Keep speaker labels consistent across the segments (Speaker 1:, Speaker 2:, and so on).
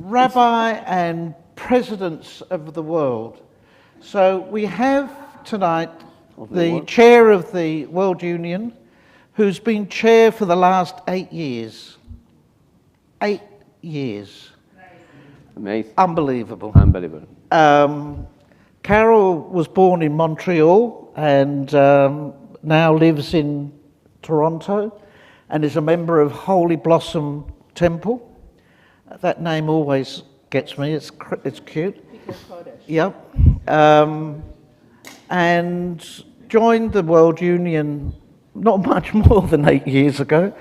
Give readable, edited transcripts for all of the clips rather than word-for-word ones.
Speaker 1: rabbi and presidents of the world. So we have tonight the chair of the World Union, who's been chair for the last 8 years. 8 years.
Speaker 2: Amazing.
Speaker 1: Unbelievable.
Speaker 2: Unbelievable.
Speaker 1: Carol was born in Montreal and now lives in Toronto and is a member of Holy Blossom Temple. That name always gets me. It's cute. Yep. And joined the World Union not much more than 8 years ago.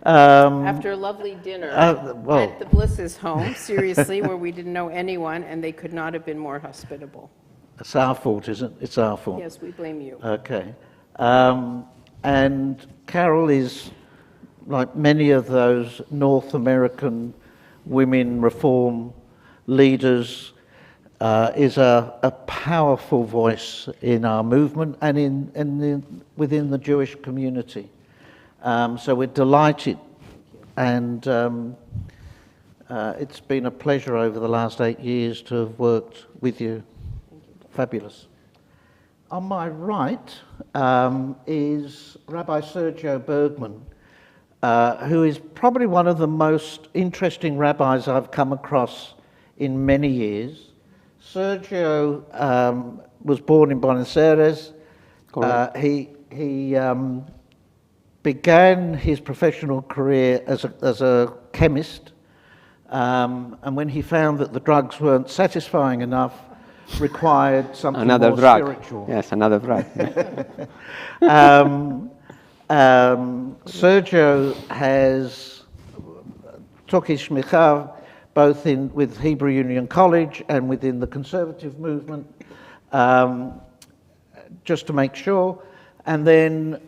Speaker 3: After a lovely dinner at the Bliss's home, seriously, where we didn't know anyone, and they could not have been more hospitable.
Speaker 1: It's our fault, isn't it? It's our fault.
Speaker 3: Yes, we blame you.
Speaker 1: Okay. And Carol is, like many of those North American women reform leaders, is a powerful voice in our movement and within the Jewish community. So we're delighted, and it's been a pleasure over the last 8 years to have worked with you. Fabulous. On my right is Rabbi Sergio Bergman, who is probably one of the most interesting rabbis I've come across in many years. Sergio was born in Buenos Aires. He began his professional career as a chemist, and when he found that the drugs weren't satisfying enough, required something
Speaker 2: another
Speaker 1: more
Speaker 2: drug.
Speaker 1: Spiritual.
Speaker 2: Yes, another drug.
Speaker 1: Sergio took his shmicha both with Hebrew Union College and within the conservative movement, just to make sure. And then,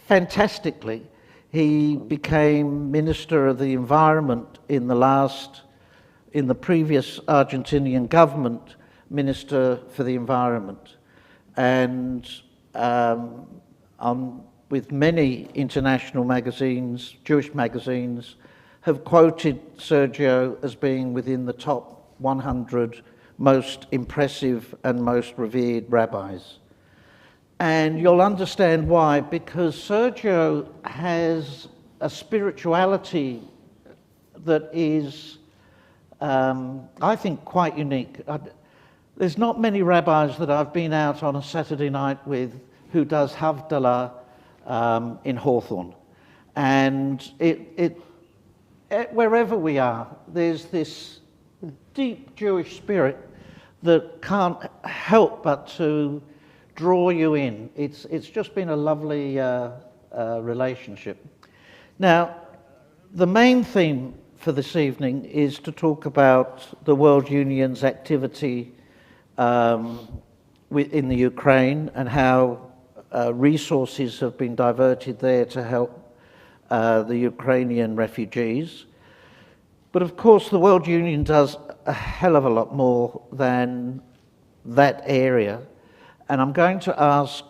Speaker 1: fantastically, he became Minister of the Environment in the previous Argentinian government, Minister for the Environment. And with many international magazines, Jewish magazines, have quoted Sergio as being within the top 100 most impressive and most revered rabbis. And you'll understand why, because Sergio has a spirituality that is, I think, quite unique. There's not many rabbis that I've been out on a Saturday night with who does Havdalah in Hawthorne. And wherever we are, there's this deep Jewish spirit that can't help but to draw you in. It's just been a lovely relationship. Now, the main theme for this evening is to talk about the World Union's activity in the Ukraine and how resources have been diverted there to help the Ukrainian refugees. But of course, the World Union does a hell of a lot more than that area. And I'm going to ask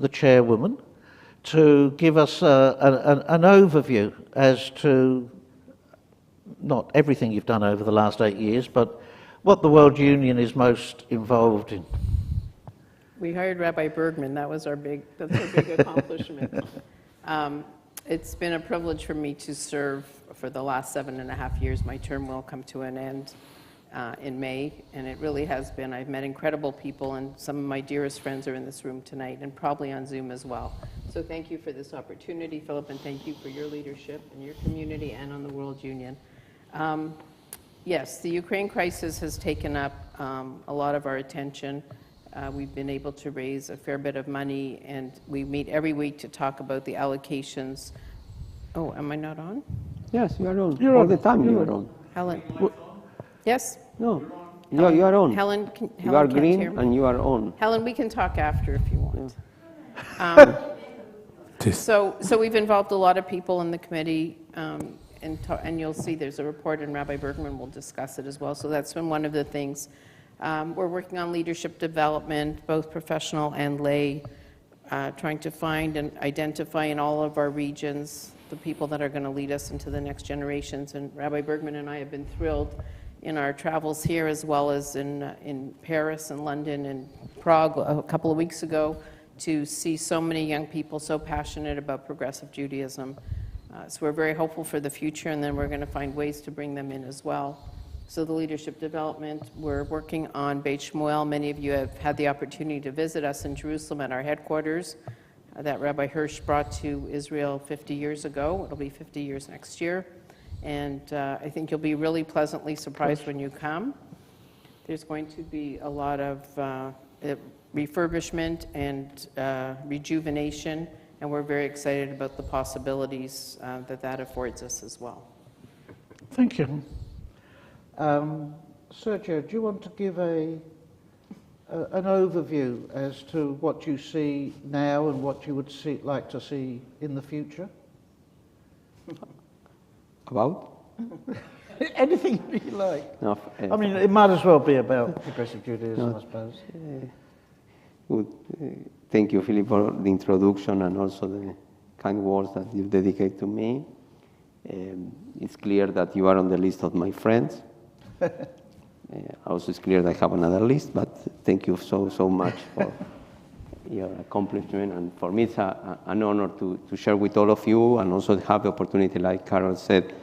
Speaker 1: the chairwoman to give us an overview as to not everything you've done over the last 8 years, but what the World Union is most involved in.
Speaker 3: We hired Rabbi Bergman. That's our big accomplishment. It's been a privilege for me to serve for the last 7.5 years. My term will come to an end in May, and it really has been. I've met incredible people, and some of my dearest friends are in this room tonight, and probably on Zoom as well. So thank you for this opportunity, Philip, and thank you for your leadership in your community and on the World Union. Yes, the Ukraine crisis has taken up a lot of our attention. We've been able to raise a fair bit of money, and we meet every week to talk about the allocations. Oh, am I not on?
Speaker 2: Yes, you are on. All the time you are on.
Speaker 3: Helen? Yes?
Speaker 2: No, you are on.
Speaker 3: Helen
Speaker 2: You are
Speaker 3: can't
Speaker 2: green
Speaker 3: hear me.
Speaker 2: and you are on.
Speaker 3: Helen, we can talk after if you want. So we've involved a lot of people in the committee, and you'll see there's a report, and Rabbi Bergman will discuss it as well. So that's been one of the things. We're working on leadership development, both professional and lay, trying to find and identify in all of our regions the people that are going to lead us into the next generations. And Rabbi Bergman and I have been thrilled in our travels here, as well as in Paris and London and Prague a couple of weeks ago, to see so many young people so passionate about progressive Judaism. So we're very hopeful for the future, and then we're going to find ways to bring them in as well. So the leadership development, we're working on Beit Shmuel. Many of you have had the opportunity to visit us in Jerusalem at our headquarters that Rabbi Hirsch brought to Israel 50 years ago. It'll be 50 years next year. And I think you'll be really pleasantly surprised when you come. There's going to be a lot of refurbishment and rejuvenation, and we're very excited about the possibilities that affords us as well.
Speaker 1: Thank you. Sergio, do you want to give an overview as to what you see now and what you would like to see in the future?
Speaker 2: About?
Speaker 1: Anything you like.
Speaker 2: No,
Speaker 1: I mean, it might as well be about progressive Judaism, I suppose.
Speaker 2: Good. Thank you, Philip, for the introduction and also the kind words that you dedicate to me. It's clear that you are on the list of my friends. Also, it's clear that I have another list, but thank you so much for your accomplishment. And for me, it's an honor to share with all of you, and also to have the opportunity, like Carol said,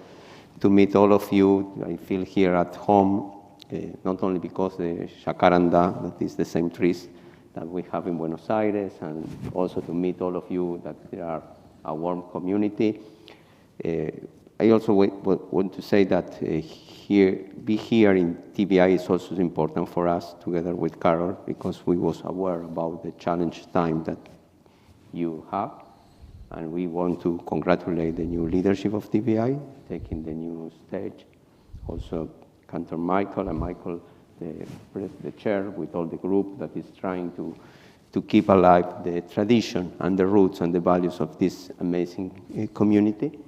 Speaker 2: to meet all of you. I feel here at home, not only because the jacaranda, that is the same trees that we have in Buenos Aires, and also to meet all of you, that they are a warm community. I also want to say that be here in TBI is also important for us, together with Carol, because we was aware about the challenge time that you have, and we want to congratulate the new leadership of TBI, taking the new stage. Also, Cantor Michael, and Michael, the chair, with all the group that is trying to keep alive the tradition and the roots and the values of this amazing community.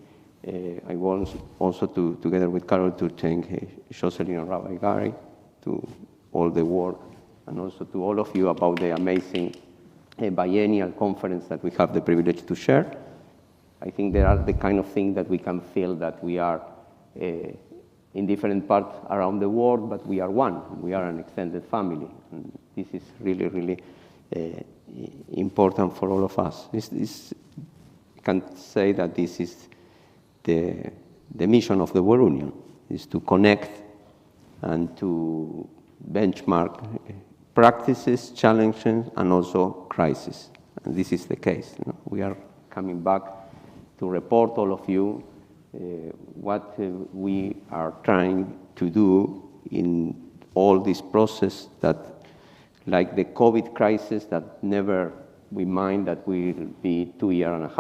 Speaker 2: I want also together with Carol, to thank Jocelyn and Rabbi Gary, to all the work, and also to all of you about the amazing biennial conference that we have the privilege to share. I think there are the kind of things that we can feel that we are in different parts around the world, but we are one. We are an extended family, and this is really, really important for all of us. I can say that this is the mission of the World Union, is to connect and to benchmark practices, challenges, and also crises. And this is the case. We are coming back to report all of you what we are trying to do in all this process, that, like the COVID crisis, that never we mind that will be 2.5 years.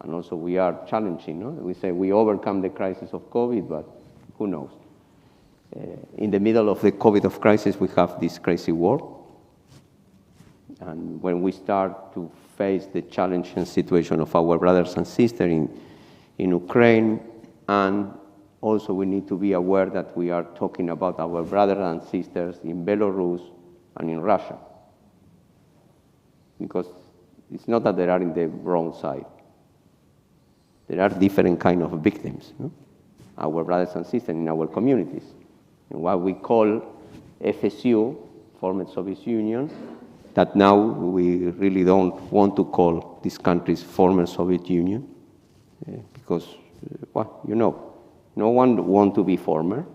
Speaker 2: And also we are challenging, no? We say we overcome the crisis of COVID, but who knows? In the middle of the COVID of crisis, we have this crazy war. And when we start to face the challenging situation of our brothers and sisters in Ukraine, and also we need to be aware that we are talking about our brothers and sisters in Belarus and in Russia. Because it's not that they are in the wrong side. There are different kind of victims, no? Our brothers and sisters in our communities. In what we call FSU, former Soviet Union, that now we really don't want to call these countries former Soviet Union, because, well, you know, no one wants to be former.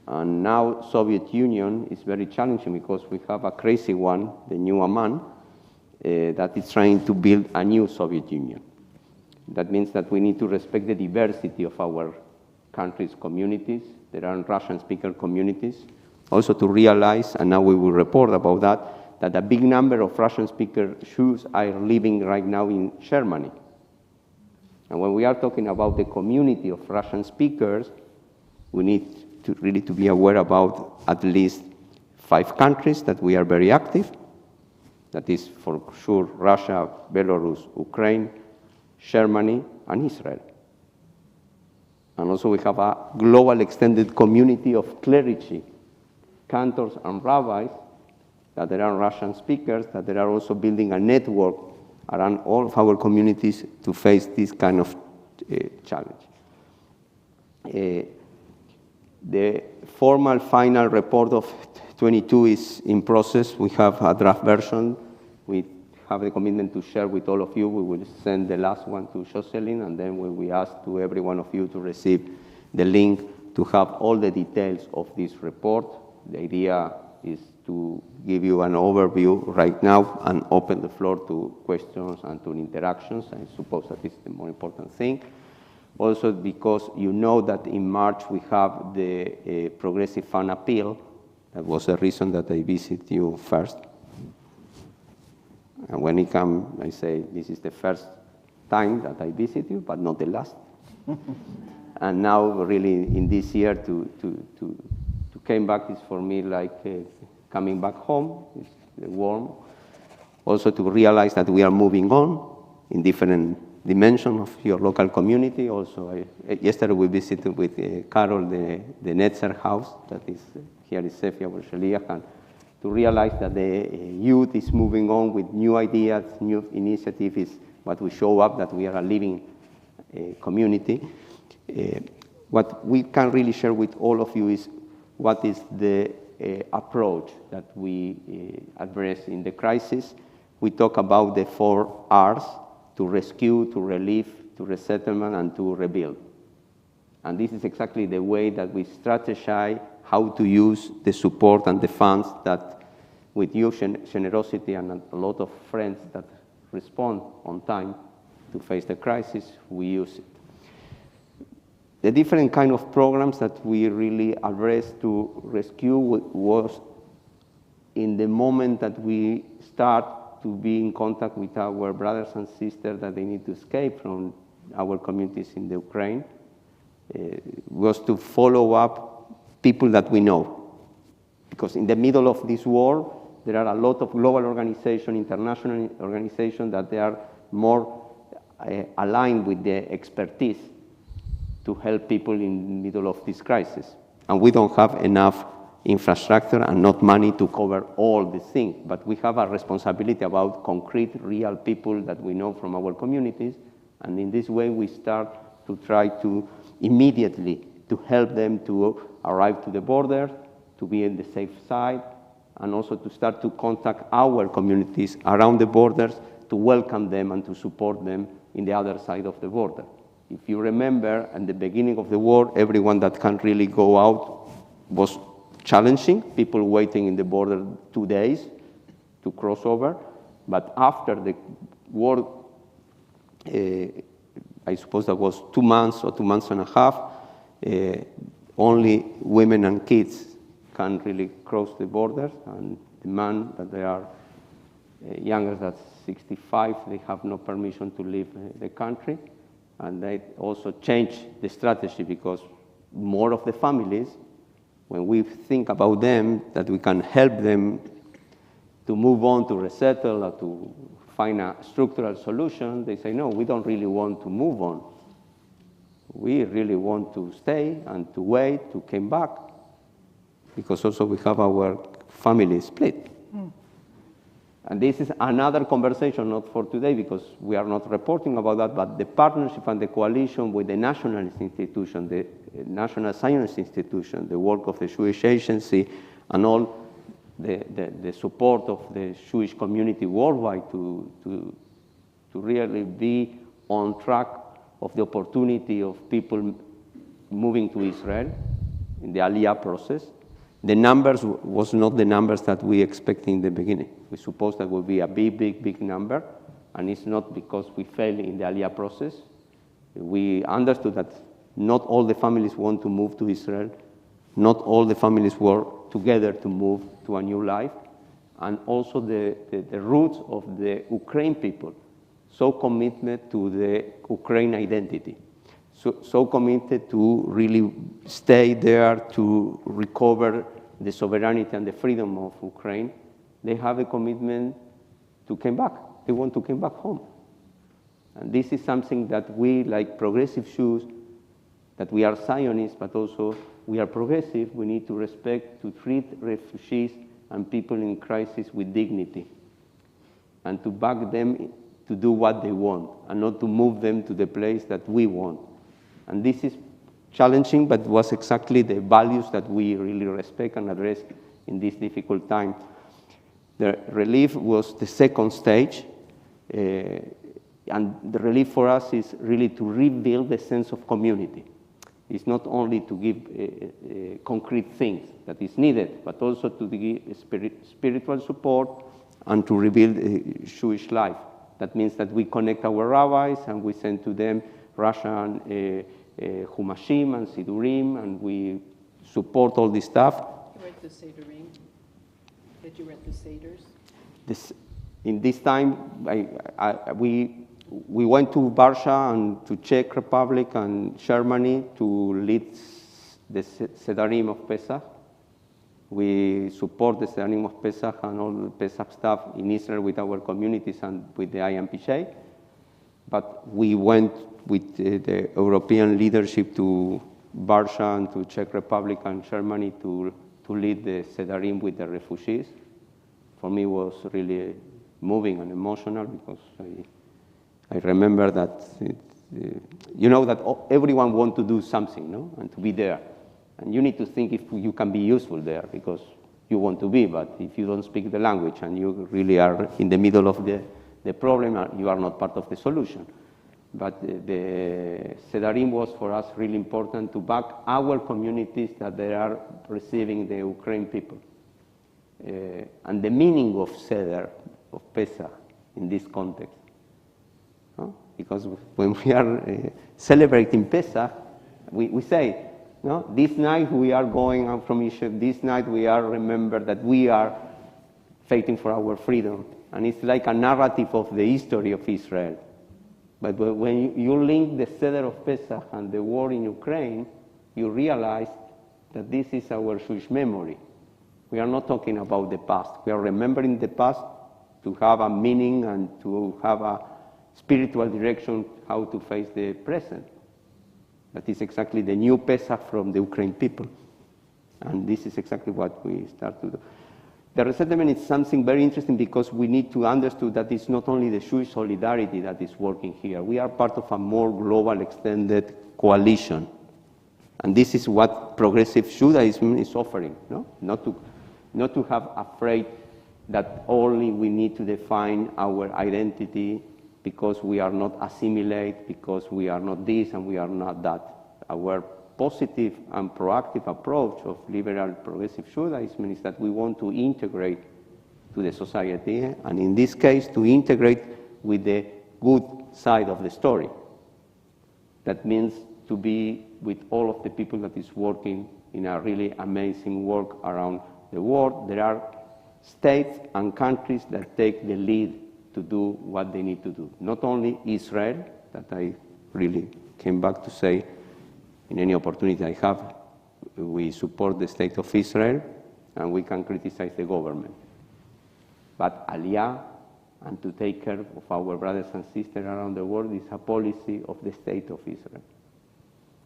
Speaker 2: And now Soviet Union is very challenging because we have a crazy one, the new Amman, that is trying to build a new Soviet Union. That means that we need to respect the diversity of our country's communities. There are Russian-speaker communities. Also to realize, and now we will report about that a big number of Russian-speaker Jews are living right now in Germany. And when we are talking about the community of Russian speakers, we need to really to be aware about at least 5 countries that we are very active. That is for sure Russia, Belarus, Ukraine, Germany, and Israel. And also we have a global extended community of clergy, cantors and rabbis, that there are Russian speakers, that they are also building a network around all of our communities to face this kind of challenge. The formal final report of 22 is in process. We have a draft version. We have the commitment to share with all of you. We will send the last one to Jocelyn, and then we ask to every one of you to receive the link to have all the details of this report. The idea is to give you an overview right now and open the floor to questions and to interactions. I suppose that is the more important thing. Also because you know that in March we have the Progressive Fund appeal. That was the reason that I visit you first. And when it comes, I say, this is the first time that I visit you, but not the last. And now, really, in this year, to came back is for me like coming back home. It's warm. Also to realize that we are moving on in different dimensions of your local community. Also, yesterday we visited with Carol the Netzer house that is here in Sefia, Bersheliach, and to realize that the youth is moving on with new ideas, new initiatives is what we show up, that we are a living community. What we can really share with all of you is what is the approach that we address in the crisis. We talk about the 4 R's: to rescue, to relieve, to resettlement, and to rebuild. And this is exactly the way that we strategize how to use the support and the funds that, with your generosity and a lot of friends that respond on time to face the crisis, we use it. The different kind of programs that we really addressed to rescue was in the moment that we start to be in contact with our brothers and sisters that they need to escape from our communities in the Ukraine, was to follow up people that we know. Because in the middle of this war, there are a lot of global organizations, international organizations, that they are more aligned with the expertise to help people in the middle of this crisis. And we don't have enough infrastructure and not money to cover all the things, but we have a responsibility about concrete, real people that we know from our communities, and in this way we start to try to immediately to help them to arrive to the border, to be in the safe side, and also to start to contact our communities around the borders to welcome them and to support them in the other side of the border. If you remember, at the beginning of the war, everyone that can really go out was challenging, people waiting in the border 2 days to cross over. But after the war, I suppose that was 2 months or 2 months and a half, only women and kids can really cross the borders, and the men that they are younger than 65, they have no permission to leave the country. And they also changed the strategy because more of the families, when we think about them, that we can help them to move on, to resettle, or to find a structural solution, they say, no, we don't really want to move on. We really want to stay and to wait, to come back, because also we have our family split. And this is another conversation, not for today, because we are not reporting about that, but the partnership and the coalition with the nationalist institution, the National Science Institution, the work of the Jewish Agency, and all the support of the Jewish community worldwide to really be on track of the opportunity of people moving to Israel in the Aliyah process. The numbers was not the numbers that we expected in the beginning. We supposed that would be a big number, and it's not because we failed in the Aliyah process. We understood that not all the families want to move to Israel, not all the families work together to move to a new life, and also the roots of the Ukraine people, so committed to the Ukraine identity. So committed to really stay there, to recover the sovereignty and the freedom of Ukraine. They have a commitment to come back. They want to come back home. And this is something that we, like progressive Jews, that we are Zionists, but also we are progressive. We need to respect, to treat refugees and people in crisis with dignity, and to back them to do what they want and not to move them to the place that we want. And this is challenging, but was exactly the values that we really respect and address in this difficult time. The relief was the second stage, and the relief for us is really to rebuild the sense of community. It's not only to give concrete things that is needed, but also to give spiritual support and to rebuild Jewish life. That means that we connect our rabbis and we send to them Russian Humashim and Sidurim, and we support all this stuff.
Speaker 3: You read the Sidurim? Did you read the Seders?
Speaker 2: In this time, we went to Warsaw and to Czech Republic and Germany to lead the Sedarim of Pesach. We support the Sedarim of Pesach and all the Pesach stuff in Israel with our communities and with the IMPJ. But we went with the European leadership to Warsaw and to Czech Republic and Germany to lead the Sedarim with the refugees. For me, it was really moving and emotional because I remember that, you know, that everyone wants to do something, no? And to be there. And you need to think if you can be useful there because you want to be, but if you don't speak the language and you really are in the middle of the problem, you are not part of the solution. But the Sedarim was for us really important to back our communities that they are receiving the Ukraine people. And the meaning of Seder, of Pesach, in this context. No? Because when we are celebrating Pesach, we say, no, this night we are going out from Egypt, this night we are remember that we are fighting for our freedom. And it's like a narrative of the history of Israel. But when you link the Seder of Pesach and the war in Ukraine, you realize that this is our Jewish memory. We are not talking about the past. We are remembering the past to have a meaning and to have a spiritual direction how to face the present. That is exactly the new Pesach from the Ukraine people. And this is exactly what we start to do. The resettlement is something very interesting because we need to understand that it's not only the Jewish solidarity that is working here. We are part of a more global extended coalition. And this is what progressive Judaism is offering, no? Not to have afraid that only we need to define our identity because we are not assimilate, because we are not this and we are not that. Our positive and proactive approach of liberal progressive Judaism is that we want to integrate to the society, and in this case, to integrate with the good side of the story. That means to be with all of the people that is working in a really amazing work around the world. There are states and countries that take the lead to do what they need to do. Not only Israel, that I really came back to say, in any opportunity I have, we support the state of Israel and we can criticize the government. But Aliyah and to take care of our brothers and sisters around the world is a policy of the state of Israel.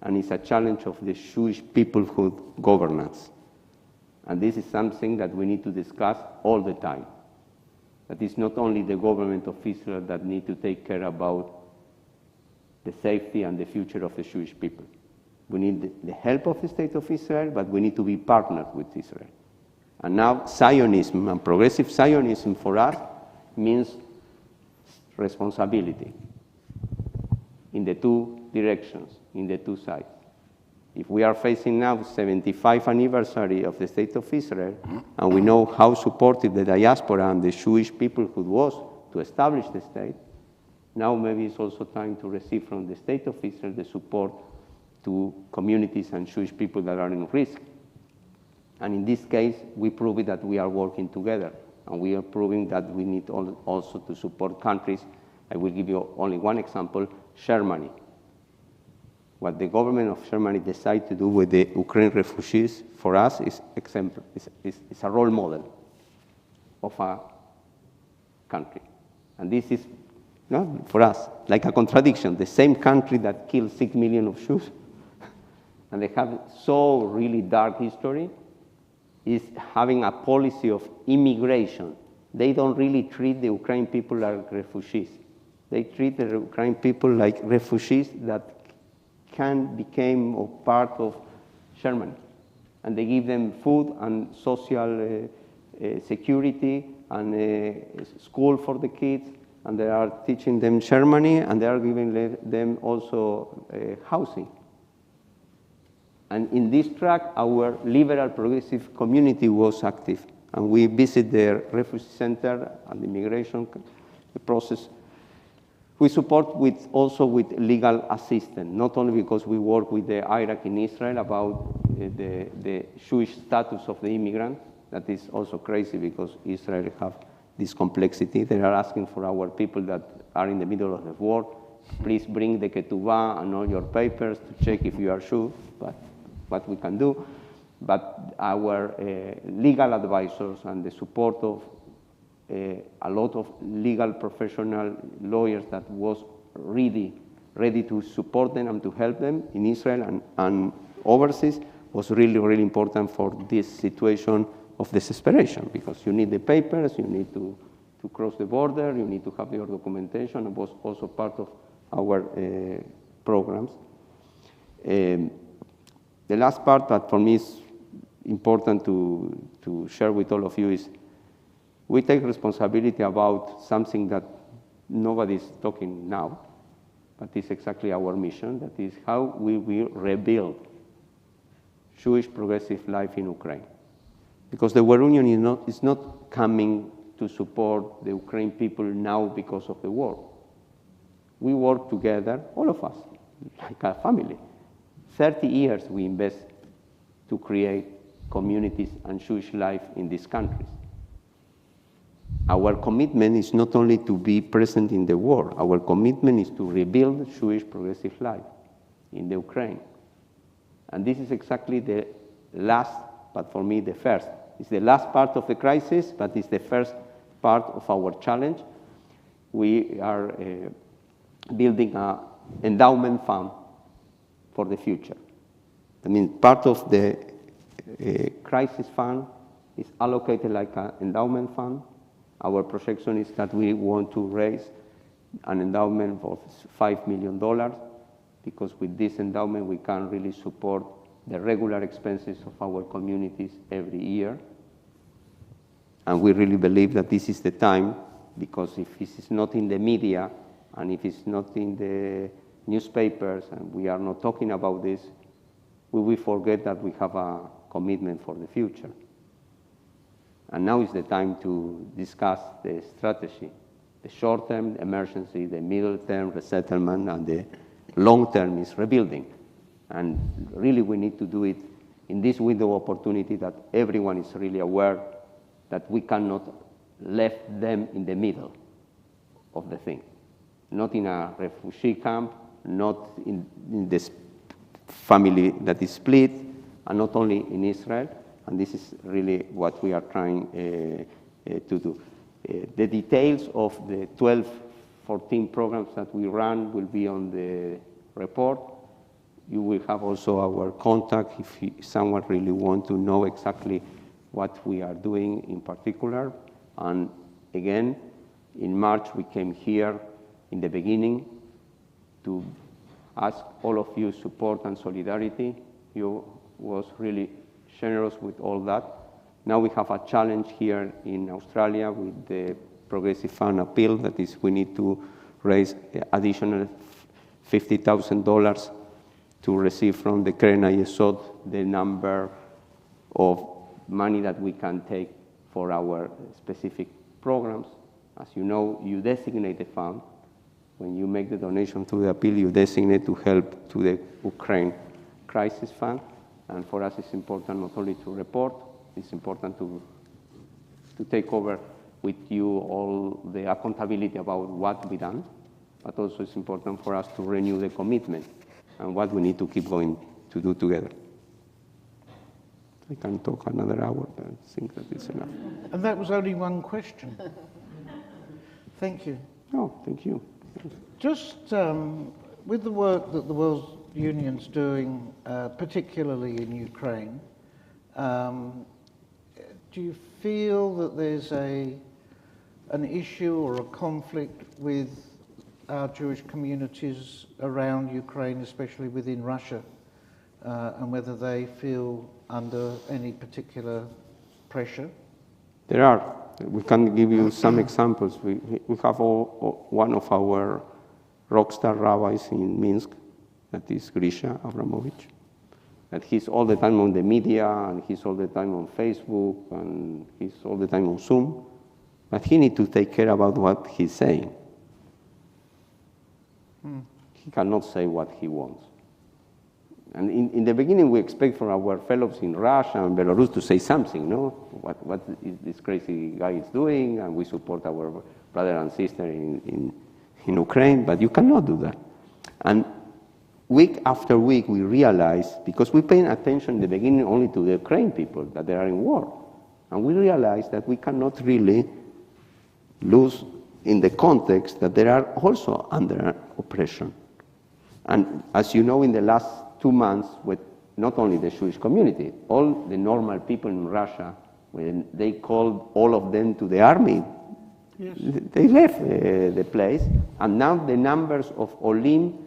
Speaker 2: And it's a challenge of the Jewish peoplehood governance. And this is something that we need to discuss all the time. That it's not only the government of Israel that need to take care about the safety and the future of the Jewish people. We need the help of the state of Israel, but we need to be partners with Israel. And now Zionism and progressive Zionism for us means responsibility in the two directions, in the two sides. If we are facing now 75th anniversary of the State of Israel, and we know how supportive the diaspora and the Jewish peoplehood was to establish the state, now maybe it's also time to receive from the State of Israel the support to communities and Jewish people that are in risk. And in this case, we prove that we are working together, and we are proving that we need also to support countries. I will give you only one example, Germany. What the government of Germany decided to do with the Ukraine refugees, for us, is exemplary. It's a role model of a country. And this is, no, for us, like a contradiction. The same country that killed 6 million of Jews, and they have so really dark history, is having a policy of immigration. They don't really treat the Ukrainian people like refugees. They treat the Ukrainian people like refugees that can become a part of Germany. And they give them food and social security and school for the kids, and they are teaching them Germany, and they are giving them also housing. And in this track, our liberal progressive community was active, and we visited the refugee center and the immigration process. We support also with legal assistance, not only because we work with the Iraq in Israel about the Jewish status of the immigrant. That is also crazy because Israel have this complexity. They are asking for our people that are in the middle of the war, please bring the ketubah and all your papers to check if you are sure, but what we can do. But our legal advisors and the support of a lot of legal professional lawyers that was ready to support them and to help them in Israel and overseas was really, really important for this situation of desperation, because you need the papers, you need to cross the border, you need to have your documentation. It was also part of our programs. The last part that for me is important to share with all of you is we take responsibility about something that nobody is talking now, but it's exactly our mission. That is how we will rebuild Jewish progressive life in Ukraine. Because the World Union is not coming to support the Ukrainian people now because of the war. We work together, all of us, like a family. 30 years we invest to create communities and Jewish life in these countries. Our commitment is not only to be present in the war, our commitment is to rebuild Jewish progressive life in the Ukraine. And this is exactly the last, but for me the first. It's the last part of the crisis, but it's the first part of our challenge. We are building an endowment fund for the future. I mean, part of the crisis fund is allocated like an endowment fund. Our projection is that we want to raise an endowment of $5 million, because with this endowment we can really support the regular expenses of our communities every year. And we really believe that this is the time, because if this is not in the media and if it's not in the newspapers and we are not talking about this, we will forget that we have a commitment for the future. And now is the time to discuss the strategy, the short-term emergency, the middle-term resettlement, and the long-term is rebuilding. And really we need to do it in this window of opportunity that everyone is really aware that we cannot leave them in the middle of the thing. Not in a refugee camp, not in this family that is split, and not only in Israel. And this is really what we are trying to do. The details of the 14 programs that we run will be on the report. You will have also our contact if someone really wants to know exactly what we are doing in particular. And again, in March, we came here in the beginning to ask all of you support and solidarity. You was really generous with all that. Now we have a challenge here in Australia with the Progressive Fund appeal, that is we need to raise additional $50,000 to receive from the Keren Yesod the number of money that we can take for our specific programs. As you know, you designate the fund. When you make the donation to the appeal, you designate to help to the Ukraine Crisis Fund. And for us, it's important not only to report, it's important to take over with you all the accountability about what we done, but also it's important for us to renew the commitment and what we need to keep going to do together. I can talk another hour, but I think that is enough.
Speaker 1: And that was only one question. Thank you.
Speaker 2: Oh, thank you.
Speaker 1: Just with the work that the World Union's doing, particularly in Ukraine, do you feel that there's an issue or a conflict with our Jewish communities around Ukraine, especially within Russia, and whether they feel under any particular pressure?
Speaker 2: There are. We can give you some examples. We have one of our rockstar rabbis in Minsk, that is Grisha Abramovich, that he's all the time on the media, and he's all the time on Facebook, and he's all the time on Zoom, but he needs to take care about what he's saying. He cannot say what he wants. And in the beginning, we expect from our fellows in Russia and Belarus to say something, no? What is this crazy guy is doing, and we support our brother and sister in Ukraine, but you cannot do that. And week after week, we realize, because we're paying attention in the beginning only to the Ukraine people, that they are in war, and we realize that we cannot really lose in the context that they are also under oppression. And as you know, in the last 2 months, with not only the Jewish community, all the normal people in Russia, when they called all of them to the army, yes, they left the place, and now the numbers of Olim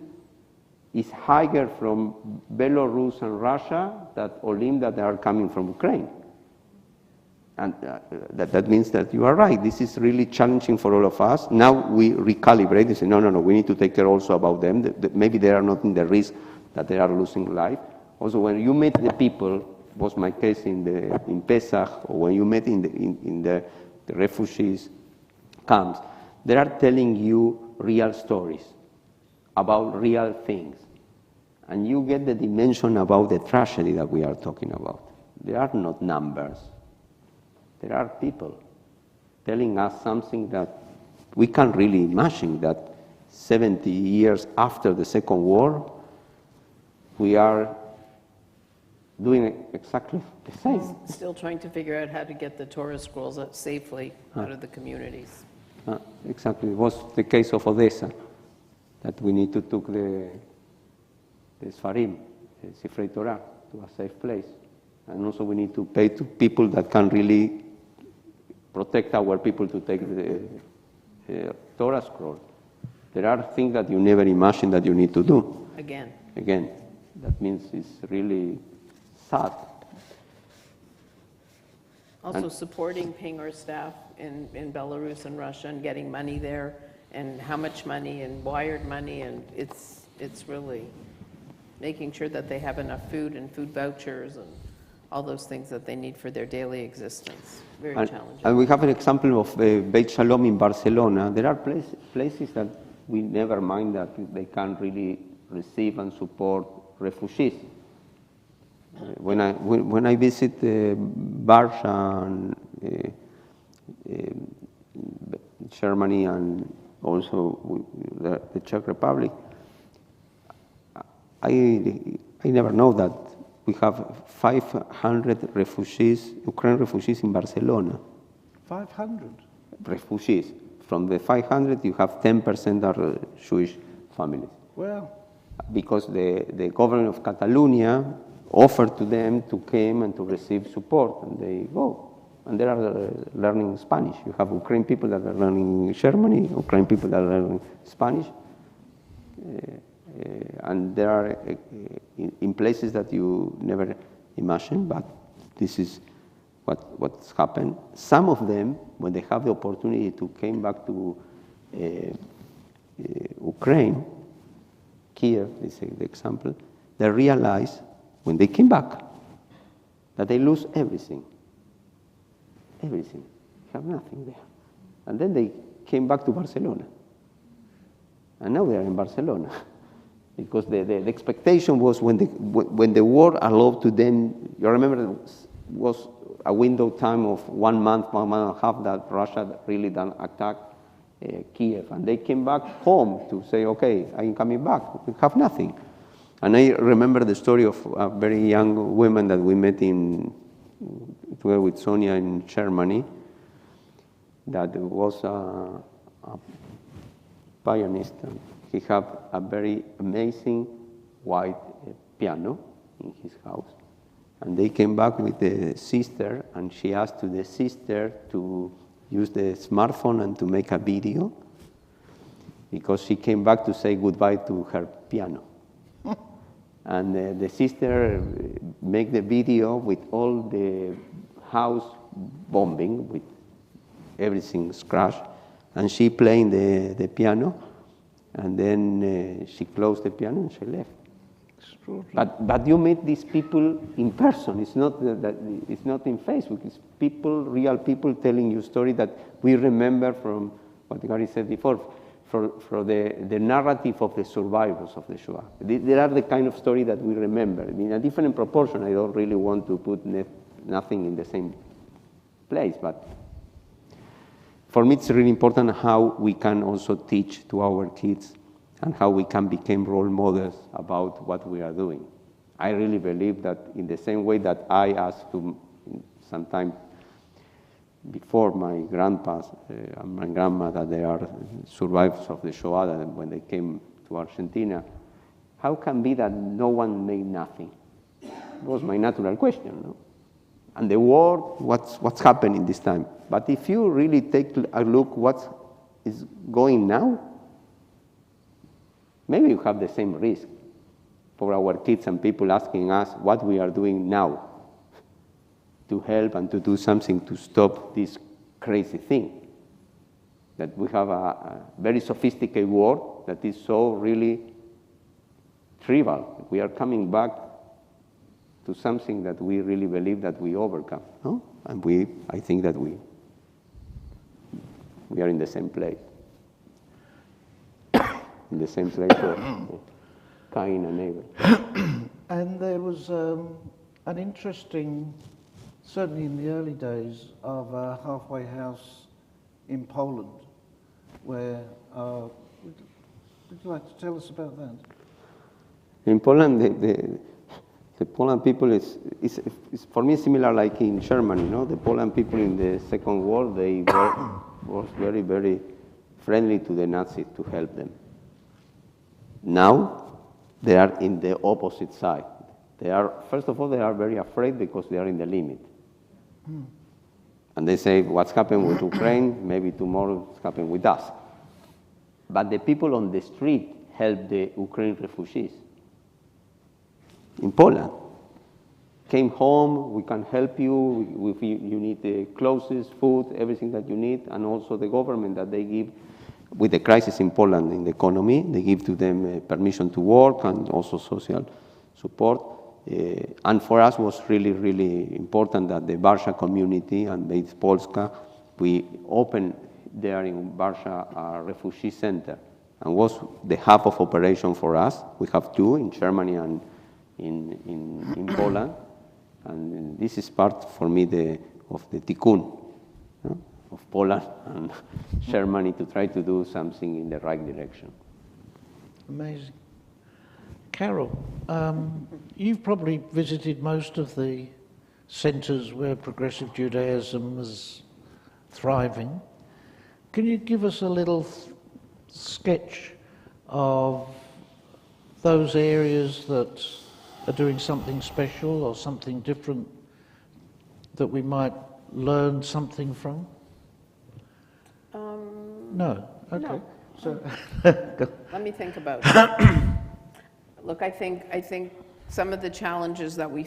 Speaker 2: is higher from Belarus and Russia than Olim that are coming from Ukraine. And that means that you are right. This is really challenging for all of us. Now we recalibrate and say, no, we need to take care also about them. Maybe they are not in the risk that they are losing life. Also, when you meet the people, was my case in Pesach, or when you met in the refugees camps, they are telling you real stories about real things. And you get the dimension about the tragedy that we are talking about. They are not numbers. There are people telling us something that we can't really imagine, that 70 years after the Second War, we are doing exactly the same.
Speaker 3: Still trying to figure out how to get the Torah scrolls out safely out of the communities.
Speaker 2: Exactly. It was the case of Odessa, that we need to take the Sfarim, the Sifrei Torah, to a safe place. And also we need to pay to people that can really protect our people to take the Torah scroll. There are things that you never imagined that you need to do.
Speaker 3: Again.
Speaker 2: That means it's really sad.
Speaker 3: Also supporting, paying our staff in Belarus and Russia and getting money there, and how much money and wired money, and it's really making sure that they have enough food and food vouchers and all those things that they need for their daily existence. Very challenging.
Speaker 2: And we have an example of Beit Shalom in Barcelona. There are places that we never mind that they can really receive and support refugees. When I visit Warsaw and Germany and also the Czech Republic, I never know that we have 500 refugees, Ukrainian refugees in Barcelona.
Speaker 1: 500?
Speaker 2: Refugees. From the 500, you have 10% are Jewish families.
Speaker 1: Well,
Speaker 2: because the government of Catalonia offered to them to come and to receive support, and they go. And they are learning Spanish. You have Ukrainian people that are learning Germany, Ukrainian people that are learning Spanish. And they are in places that you never imagined, but this is what's happened. Some of them, when they have the opportunity to come back to Ukraine, Kiev is the example, they realize when they came back that they lose everything. Everything. They have nothing there. And then they came back to Barcelona. And now they are in Barcelona. Because the expectation was when the war allowed to them, you remember it was a window time of 1 month, 1 month and a half that Russia really done attack Kiev. And they came back home to say, okay, I'm coming back. We have nothing. And I remember the story of a very young woman that we met together with Sonia in Germany, that was a pianist. He had a very amazing white piano in his house. And they came back with the sister, and she asked the sister to use the smartphone and to make a video. because she came back to say goodbye to her piano. And the sister make the video with all the house bombing, with everything crashed, and she playing the piano, and then she closed the piano and she left. But you meet these people in person. It's not it's not in Facebook. It's people, real people, telling you story that we remember from what Gary said before, for the narrative of the survivors of the Shoah. There are the kind of story that we remember in a different proportion. I don't really want to put nothing in the same place, but for me it's really important how we can also teach to our kids and how we can become role models about what we are doing. I really believe that in the same way that I asked to sometime before my grandpas and my grandma, that they are survivors of the Shoah, that when they came to Argentina, how can be that no one made nothing? It was my natural question, no? And the war, what's happening this time? But if you really take a look what is going now, maybe you have the same risk for our kids and people asking us what we are doing now to help and to do something to stop this crazy thing. That we have a very sophisticated war that is so really trivial. We are coming back to something that we really believe that we overcome, no? And I think that we are in the same place. In the same place of Cain and Abel.
Speaker 1: And there was an interesting, certainly in the early days, of a halfway house in Poland, where, would you like to tell us about that?
Speaker 2: In Poland, the Poland people is for me similar like in Germany, no? The Poland people in the Second War, they were very, very friendly to the Nazis to help them. Now, they are in the opposite side. First of all, they are very afraid because they are in the limit. And they say, what's happened with Ukraine, maybe tomorrow it's happened with us. But the people on the street help the Ukrainian refugees. In Poland, came home, we can help you, if you need clothes, food, everything that you need, and also the government that they give, with the crisis in Poland in the economy, they give to them permission to work and also social support. And for us was really, really important that the Warsaw community and Beit Polska, we opened there in Warsaw a refugee center, and was the hub of operation for us. We have two in Germany and in Poland, and this is part for me of the tikkun, no? Of Poland and Germany to try to do something in the right direction.
Speaker 1: Amazing. Carol, you've probably visited most of the centres where progressive Judaism is thriving. Can you give us a little sketch of those areas that are doing something special or something different that we might learn something from? No? Okay.
Speaker 3: No.
Speaker 1: So,
Speaker 3: Let me think about it. Look, I think some of the challenges that we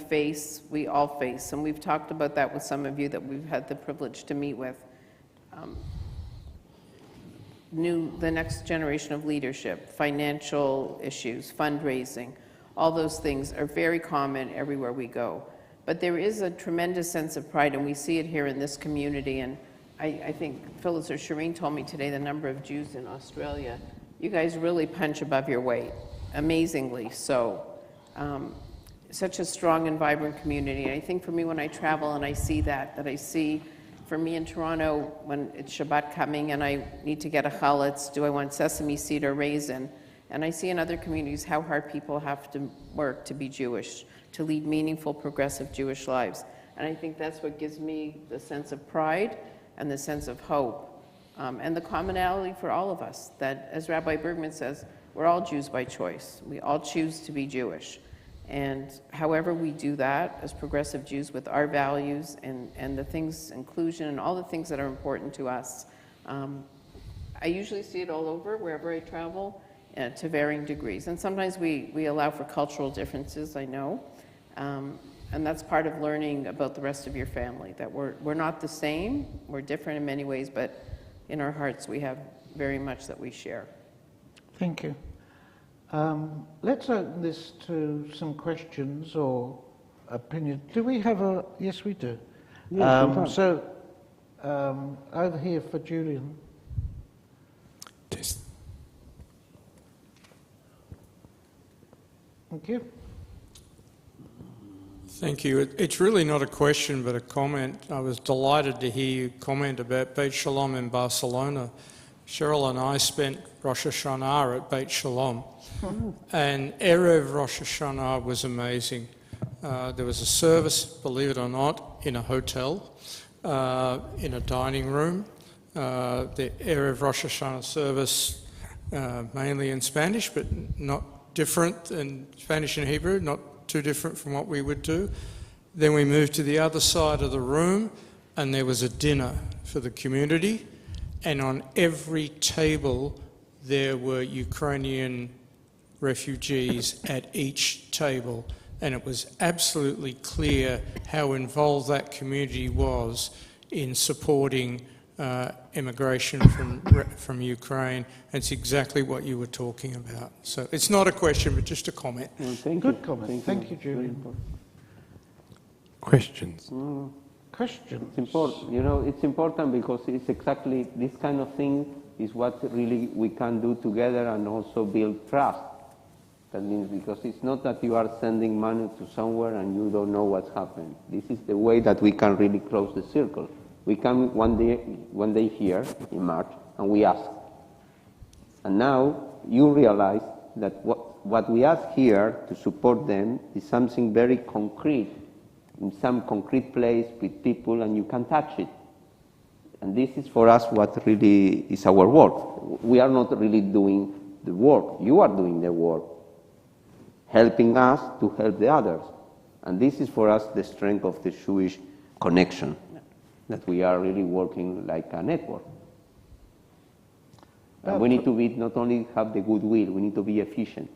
Speaker 3: all face, and we've talked about that with some of you that we've had the privilege to meet with. The next generation of leadership, financial issues, fundraising, all those things are very common everywhere we go. But there is a tremendous sense of pride, and we see it here in this community. And I think Phyllis or Shireen told me today the number of Jews in Australia. You guys really punch above your weight, amazingly so. Such a strong and vibrant community. And I think for me, when I travel and I see that I see, for me in Toronto, when it's Shabbat coming and I need to get a chaletz, do I want sesame seed or raisin? And I see in other communities how hard people have to work to be Jewish, to lead meaningful, progressive Jewish lives. And I think that's what gives me the sense of pride and the sense of hope, and the commonality for all of us, that, as Rabbi Bergman says, we're all Jews by choice. We all choose to be Jewish. And however we do that as progressive Jews with our values and the things, inclusion, and all the things that are important to us, I usually see it all over wherever I travel, to varying degrees. And sometimes we allow for cultural differences, I know. And that's part of learning about the rest of your family, that we're not the same, we're different in many ways, but in our hearts we have very much that we share.
Speaker 1: Thank you. Let's open this to some questions or opinions. Do we have a... Yes, we do.
Speaker 2: Yes,
Speaker 1: Over here for Julian.
Speaker 4: Test.
Speaker 1: Thank you.
Speaker 4: Thank you. It's really not a question but a comment. I was delighted to hear you comment about Beit Shalom in Barcelona. Cheryl and I spent Rosh Hashanah at Beit Shalom, and Erev Rosh Hashanah was amazing. There was a service, believe it or not, in a hotel, in a dining room. The Erev Rosh Hashanah service, mainly in Spanish, but not different than Spanish and Hebrew, not too different from what we would do. Then we moved to the other side of the room, and there was a dinner for the community, and on every table there were Ukrainian refugees at each table, and it was absolutely clear how involved that community was in supporting immigration from Ukraine. It's exactly what you were talking about. So it's not a question, but just a comment.
Speaker 1: Good comment. Thank you, Julian.
Speaker 4: Questions?
Speaker 1: Questions?
Speaker 2: It's important. You know, it's important because it's exactly this kind of thing is what really we can do together and also build trust. That means because it's not that you are sending money to somewhere and you don't know what's happening. This is the way that we can really close the circle. We come one day here in March and we ask. And now you realize that what we ask here to support them is something very concrete, in some concrete place with people, and you can touch it. And this is for us what really is our work. We are not really doing the work. You are doing the work, helping us to help the others. And this is for us the strength of the Jewish connection, that we are really working like a network. And we need to be, not only have the goodwill, we need to be efficient.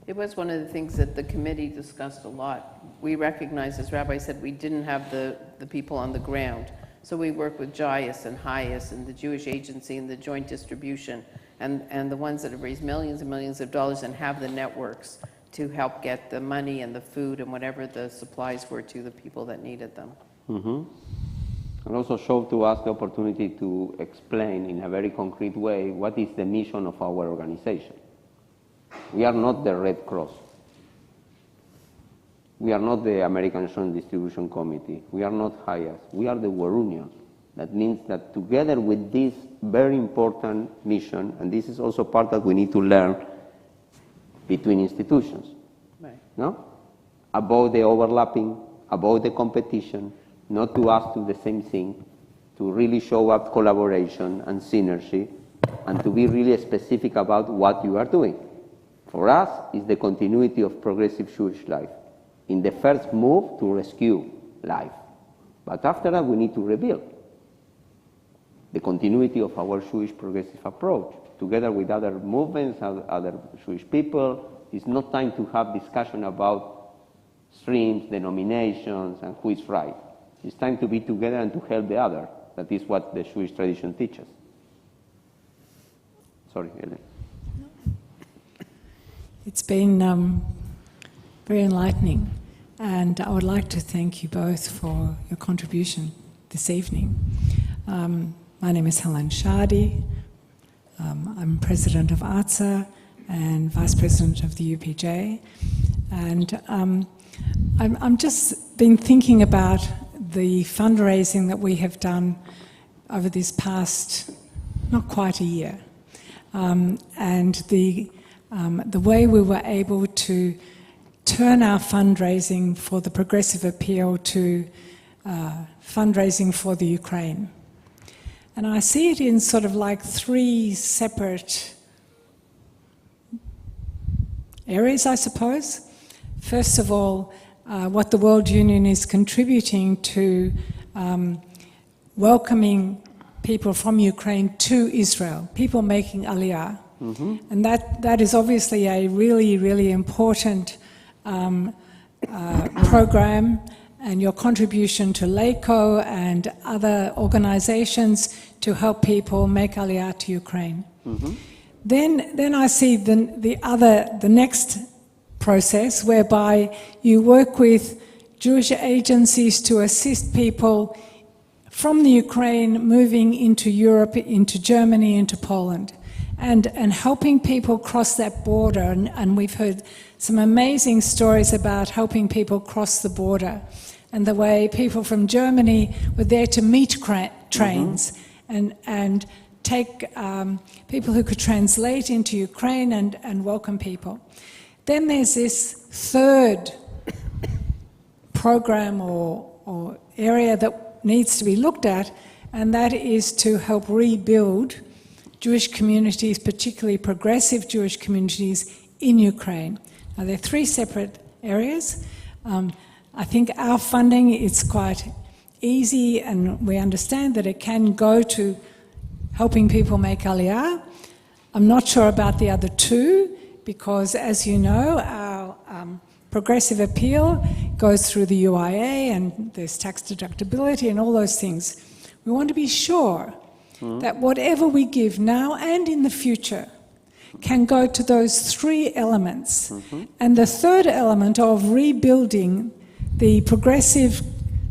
Speaker 3: It was one of the things that the committee discussed a lot. We recognized, as Rabbi said, we didn't have the people on the ground. So we worked with JIAS and HIAS and the Jewish Agency and the joint distribution and the ones that have raised millions and millions of dollars and have the networks to help get the money and the food and whatever the supplies were to the people that needed them.
Speaker 2: Mm-hmm. And also show to us the opportunity to explain in a very concrete way what is the mission of our organization. We are not the Red Cross. We are not the American Joint Distribution Committee. We are not HIAS. We are the World Union. That means that together with this very important mission, and this is also part that we need to learn between institutions,
Speaker 3: Right.
Speaker 2: no? About the overlapping, about the competition, not to ask to the same thing, to really show up collaboration and synergy, and to be really specific about what you are doing. For us, it's the continuity of progressive Jewish life. In the first move, to rescue life. But after that, we need to rebuild the continuity of our Jewish progressive approach, together with other movements, other Jewish people. It's not time to have discussion about streams, denominations, and who is right. It's time to be together and to help the other. That is what the Jewish tradition teaches. Sorry, Ellen.
Speaker 5: It's been very enlightening, and I would like to thank you both for your contribution this evening. My name is Helen Shardy. I'm president of ARTSA and vice president of the UPJ, and I'm just been thinking about the fundraising that we have done over this past, not quite a year, and the way we were able to turn our fundraising for the Progressive Appeal to fundraising for the Ukraine. And I see it in sort of like three separate areas, I suppose. First of all, what the World Union is contributing to welcoming people from Ukraine to Israel, people making Aliyah. And that is obviously a really, really important program, and your contribution to LACO and other organizations to help people make Aliyah to Ukraine. Then I see the next process whereby you work with Jewish agencies to assist people from the Ukraine moving into Europe, into Germany, into Poland, and helping people cross that border. And we've heard some amazing stories about helping people cross the border, and the way people from Germany were there to meet trains and take people who could translate into Ukraine and welcome people. Then there's this third program or area that needs to be looked at, and that is to help rebuild Jewish communities, particularly progressive Jewish communities in Ukraine. Now, there are three separate areas. I think our funding is quite easy, and we understand that it can go to helping people make Aliyah. I'm not sure about the other two, because as you know, our progressive appeal goes through the UIA, and there's tax deductibility and all those things. We want to be sure that whatever we give now and in the future can go to those three elements. And the third element of rebuilding the progressive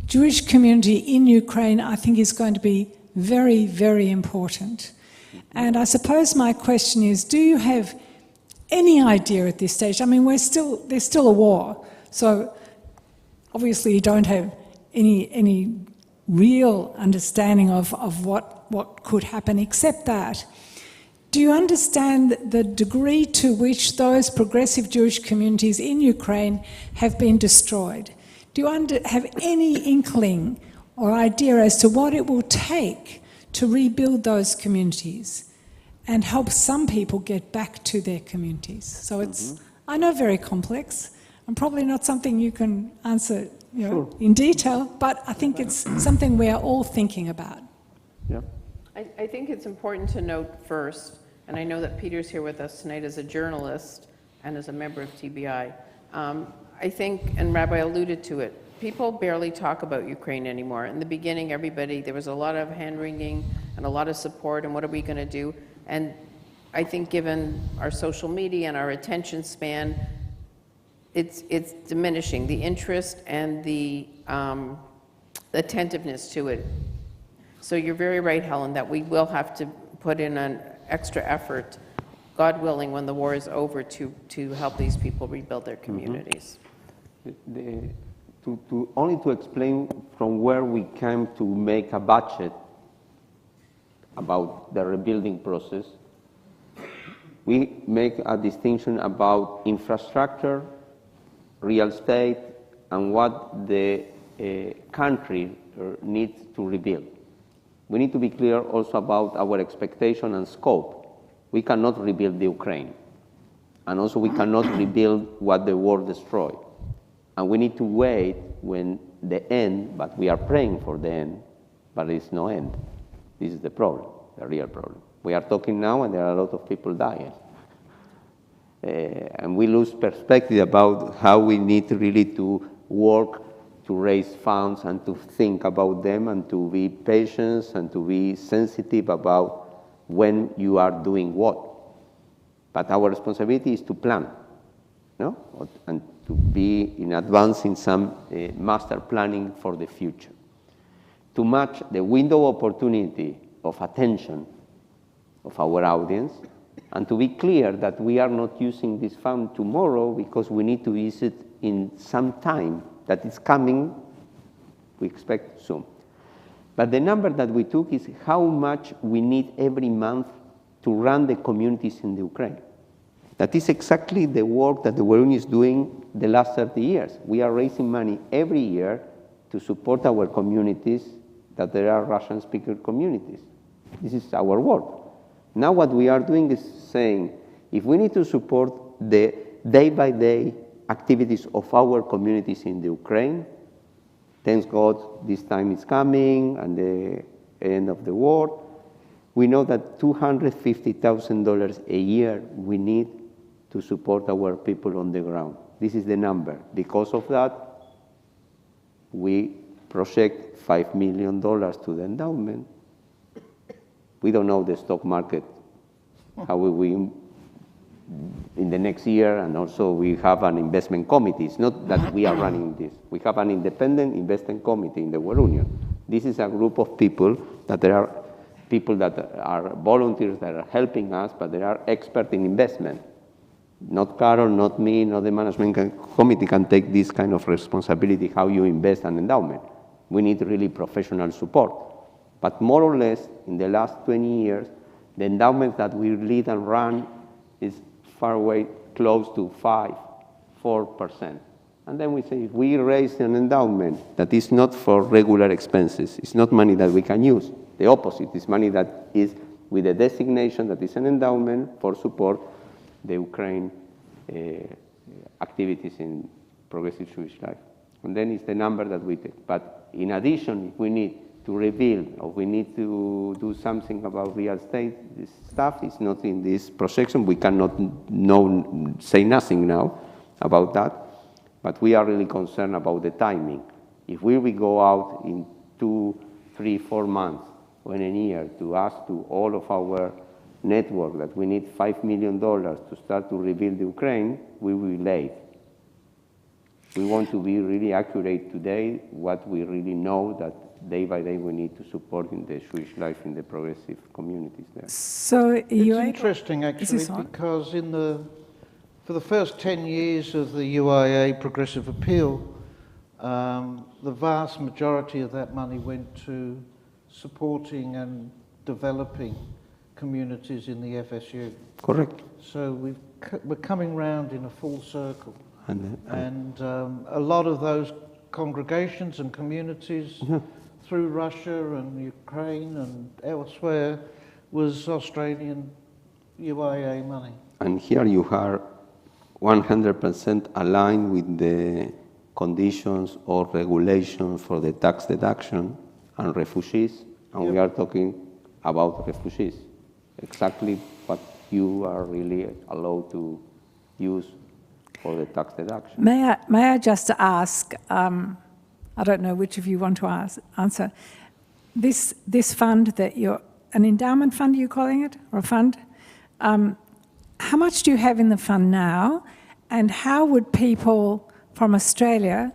Speaker 5: Jewish community in Ukraine, I think, is going to be very, very important. And I suppose my question is, do you have any idea at this stage? I mean, there's still a war, so obviously you don't have any real understanding of what could happen, except that. Do you understand the degree to which those progressive Jewish communities in Ukraine have been destroyed? Do you have any inkling or idea as to what it will take to rebuild those communities and help some people get back to their communities? So it's, I know, very complex, and probably not something you can answer in detail, but I think it's something we are all thinking about.
Speaker 2: Yeah.
Speaker 3: I think it's important to note first, and I know that Peter's here with us tonight as a journalist and as a member of TBI. I think, and Rabbi alluded to it, people barely talk about Ukraine anymore. In the beginning, there was a lot of hand-wringing and a lot of support, and what are we going to do? And I think given our social media and our attention span, it's diminishing, the interest and the attentiveness to it. So you're very right, Helen, that we will have to put in an extra effort, God willing, when the war is over, to help these people rebuild their communities.
Speaker 2: Only to explain from where we came to make a budget about the rebuilding process, we make a distinction about infrastructure, real estate, and what the country needs to rebuild. We need to be clear also about our expectation and scope. We cannot rebuild the Ukraine, and also we cannot rebuild what the war destroyed. And we need to wait when the end, but we are praying for the end, but there is no end. This is the problem, the real problem. We are talking now, and there are a lot of people dying. And we lose perspective about how we need really to work to raise funds and to think about them and to be patient and to be sensitive about when you are doing what. But our responsibility is to plan, and to be in advance in some master planning for the future. To match the window of opportunity of attention of our audience, and to be clear that we are not using this fund tomorrow because we need to use it in some time that is coming, we expect soon. But the number that we took is how much we need every month to run the communities in the Ukraine. That is exactly the work that the World is doing the last 30 years. We are raising money every year to support our communities that there are Russian-speaker communities. This is our work. Now what we are doing is saying, if we need to support the day-by-day activities of our communities in the Ukraine, thanks God this time is coming and the end of the war, We know that $250,000 a year we need to support our people on the ground. This is the number. Because of that, we project $5 million to the endowment. We don't know the stock market, how we in the next year, and also we have an investment committee. It's not that we are running this. We have an independent investment committee in the World Union. This is a group of people that there are people that are volunteers that are helping us, but they are experts in investment. Not Carol, not me, not the management committee can take this kind of responsibility, how you invest an endowment. We need really professional support. But more or less, in the last 20 years, the endowments that we lead and run is far away, close to 4%. And then we say, if we raise an endowment that is not for regular expenses, it's not money that we can use. The opposite is money that is with a designation that is an endowment for support the Ukraine activities in progressive Jewish life. And then it's the number that we take. But in addition, if we need to rebuild or we need to do something about real estate, this stuff is not in this projection. We cannot say nothing now about that. But we are really concerned about the timing. If we will go out in 2, 3, 4 months or in a year to ask to all of our network that we need $5 million to start to rebuild Ukraine, we will be late. We want to be really accurate today, what we really know that day by day we need to support in the Jewish life in the progressive communities there.
Speaker 5: So
Speaker 1: It's interesting actually because for the first 10 years of the UIA Progressive Appeal, the vast majority of that money went to supporting and developing communities in the FSU.
Speaker 2: Correct.
Speaker 1: So we're coming round in a full circle. And a lot of those congregations and communities through Russia and Ukraine and elsewhere was Australian UIA money.
Speaker 2: And here you are 100% aligned with the conditions or regulations for the tax deduction and refugees, and we are talking about refugees. Exactly what you are really allowed to use for the tax deduction.
Speaker 5: May I just ask, I don't know which of you want to answer, this fund that you're, an endowment fund are you calling it, or a fund? How much do you have in the fund now, and how would people from Australia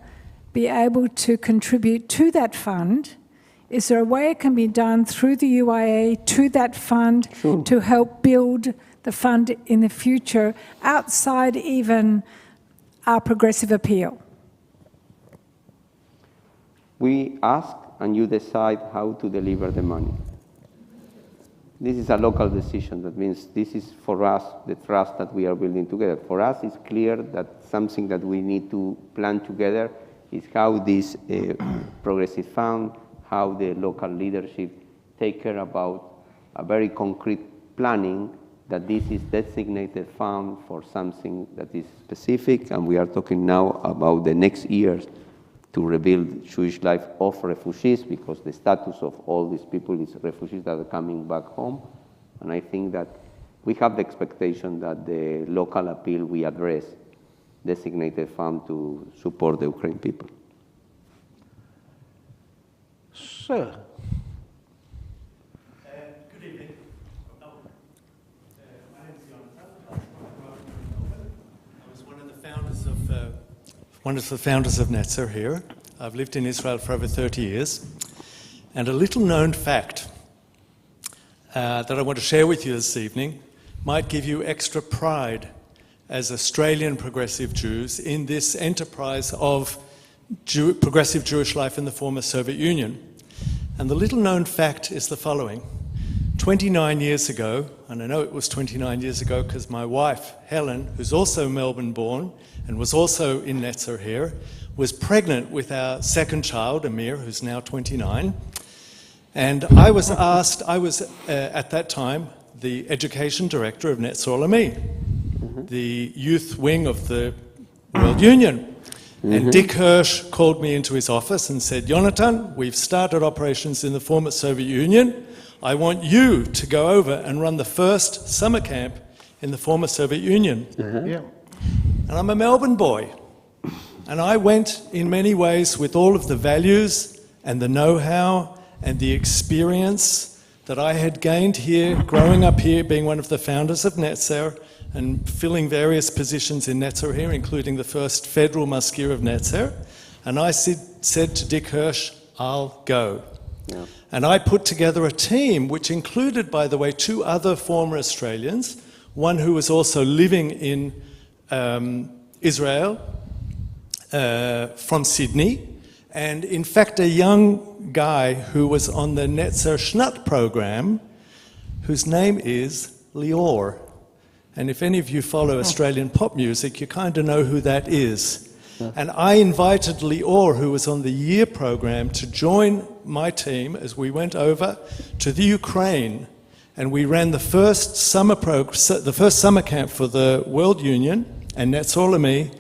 Speaker 5: be able to contribute to that fund? Is there a way it can be done through the UIA to that fund to help build the fund in the future outside even our progressive appeal?
Speaker 2: We ask and you decide how to deliver the money. This is a local decision. That means this is for us, the trust that we are building together. For us, it's clear that something that we need to plan together is how this progressive fund, how the local leadership take care about a very concrete planning that this is designated fund for something that is specific, and we are talking now about the next years to rebuild Jewish life of refugees, because the status of all these people is refugees that are coming back home. And I think that we have the expectation that the local appeal will address designated fund to support the Ukrainian people.
Speaker 1: Sir.
Speaker 6: Good evening. My name is Jonathan. I was one of the founders of Netzer here. I've lived in Israel for over 30 years. And a little known fact that I want to share with you this evening might give you extra pride as Australian progressive Jews in this enterprise of progressive Jewish life in the former Soviet Union. And the little known fact is the following. 29 years ago, and I know it was 29 years ago because my wife, Helen, who's also Melbourne born and was also in Netzer here, was pregnant with our second child, Amir, who's now 29. And I was asked, at that time the education director of Netzer Olamי, the youth wing of the World Union. And Dick Hirsch called me into his office and said, Jonathan, we've started operations in the former Soviet Union. I want you to go over and run the first summer camp in the former Soviet Union.
Speaker 1: Yeah.
Speaker 6: And I'm a Melbourne boy. And I went in many ways with all of the values and the know-how and the experience that I had gained here, growing up here, being one of the founders of Netzer and filling various positions in Netzer here, including the first federal muskeer of Netzer. And I said to Dick Hirsch, I'll go.
Speaker 2: Yeah.
Speaker 6: And I put together a team which included, by the way, 2 other former Australians, one who was also living in Israel from Sydney, and in fact a young guy who was on the Netzer Schnut program, whose name is Lior. And if any of you follow Australian pop music, you kind of know who that is. And I invited Lior, who was on the year program, to join my team as we went over to the Ukraine, and we ran the first summer camp for the World Union and Netzer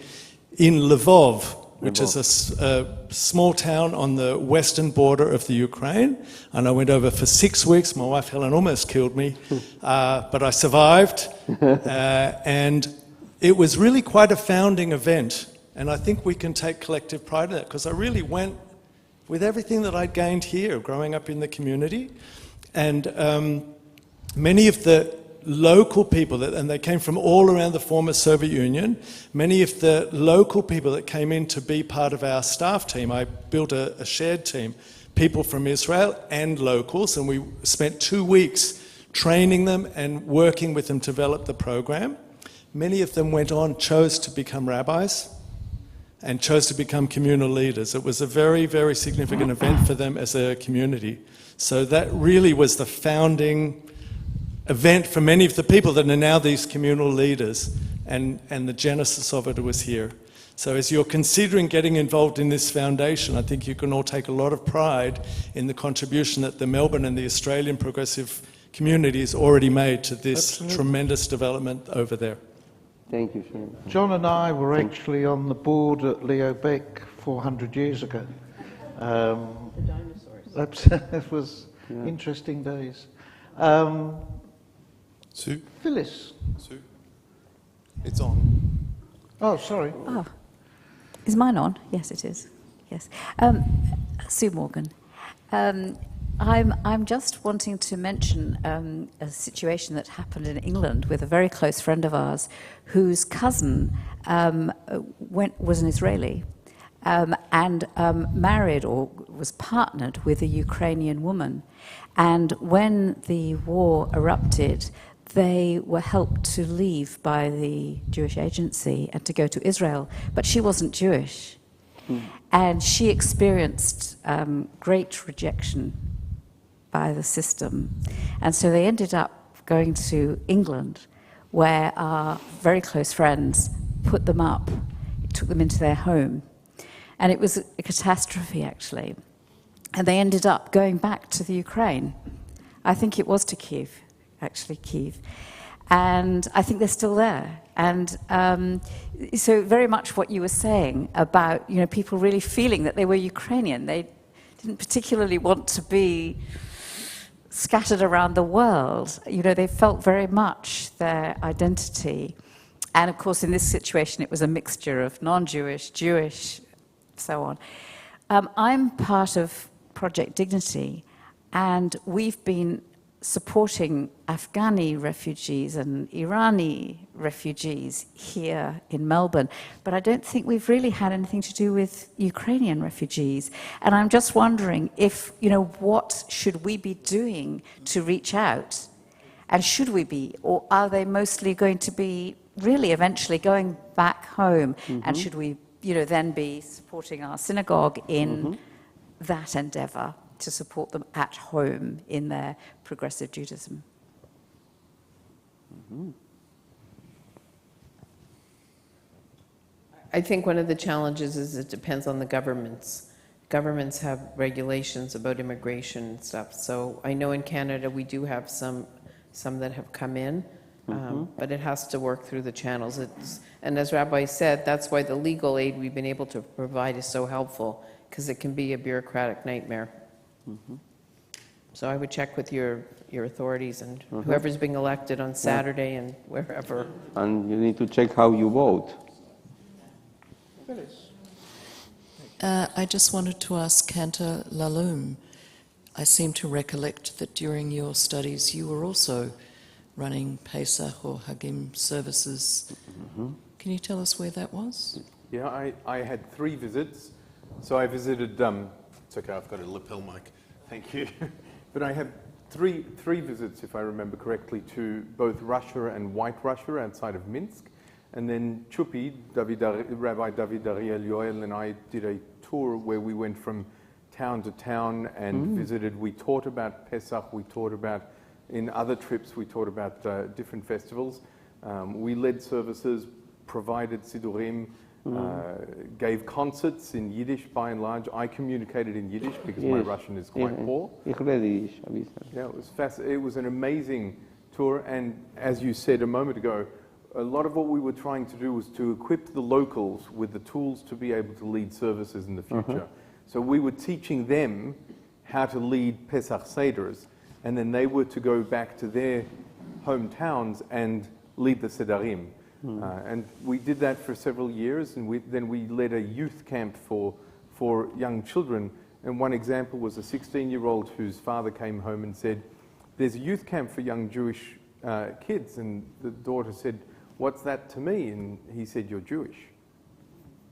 Speaker 6: in Lvov, which is a small town on the western border of the Ukraine. And I went over for 6 weeks. My wife Helen almost killed me, but I survived. And it was really quite a founding event. And I think we can take collective pride in that, because I really went with everything that I'd gained here, growing up in the community. And many of the local people, and they came from all around the former Soviet Union, many of the local people that came in to be part of our staff team, I built a shared team, people from Israel and locals, and we spent 2 weeks training them and working with them to develop the program. Many of them went on, chose to become rabbis, and chose to become communal leaders. It was a very, very significant event for them as a community. So that really was the founding event for many of the people that are now these communal leaders, and the genesis of it was here. So as you're considering getting involved in this foundation, I think you can all take a lot of pride in the contribution that the Melbourne and the Australian progressive community has already made to this tremendous development over there.
Speaker 2: Thank you, Sean.
Speaker 1: John and I were actually on the board at Leo Beck 400 years ago.
Speaker 3: The dinosaurs.
Speaker 1: That was interesting days.
Speaker 7: Sue?
Speaker 1: Phyllis.
Speaker 7: Sue? It's on.
Speaker 1: Oh, sorry.
Speaker 8: Oh, is mine on? Yes, it is. Yes. Sue Morgan. I'm just wanting to mention a situation that happened in England with a very close friend of ours whose cousin was an Israeli and married or was partnered with a Ukrainian woman. And when the war erupted, they were helped to leave by the Jewish agency and to go to Israel. But she wasn't Jewish. And she experienced great rejection by the system. And so they ended up going to England, where our very close friends put them up, took them into their home. And it was a catastrophe, actually. And they ended up going back to the Ukraine. I think it was to Kyiv, actually, Kyiv. And I think they're still there. And so very much what you were saying about, people really feeling that they were Ukrainian. They didn't particularly want to be scattered around the world. They felt very much their identity. And of course, in this situation, it was a mixture of non-Jewish, Jewish, so on. I'm part of Project Dignity, and we've been supporting Afghani refugees and Irani refugees here in Melbourne, but I don't think we've really had anything to do with Ukrainian refugees. And I'm just wondering if, what should we be doing to reach out? And should we be, or are they mostly going to be really eventually going back home? And should we, then be supporting our synagogue in that endeavor to support them at home in their progressive Judaism?
Speaker 3: I think one of the challenges is it depends on the governments. Governments have regulations about immigration and stuff. So I know in Canada we do have some that have come in, but it has to work through the channels. And as Rabbi said, that's why the legal aid we've been able to provide is so helpful, because it can be a bureaucratic nightmare. So I would check with your authorities and whoever's being elected on Saturday and wherever.
Speaker 2: And you need to check how you vote.
Speaker 9: I just wanted to ask Cantor Laloum. I seem to recollect that during your studies you were also running Pesach or Hagim services. Can you tell us where that was?
Speaker 7: Yeah, I had 3 visits. So I visited, it's okay, I've got a lapel mic, thank you. But I had three visits, if I remember correctly, to both Russia and White Russia outside of Minsk. And then Chupi, Rabbi David Ariel Yoel, and I did a tour where we went from town to town and visited. We taught about Pesach, we taught about, in other trips, we taught about different festivals. We led services, provided sidurim, gave concerts in Yiddish by and large. I communicated in Yiddish because my Russian is quite poor.
Speaker 2: Ich rede Yiddish,
Speaker 7: Yeah, it was an amazing tour, and as you said a moment ago, a lot of what we were trying to do was to equip the locals with the tools to be able to lead services in the future. So we were teaching them how to lead Pesach Seders, and then they were to go back to their hometowns and lead the Sedarim. And we did that for several years, and then we led a youth camp for young children. And one example was a 16-year-old whose father came home and said, "There's a youth camp for young Jewish kids." And the daughter said, "What's that to me?" And he said, "You're Jewish."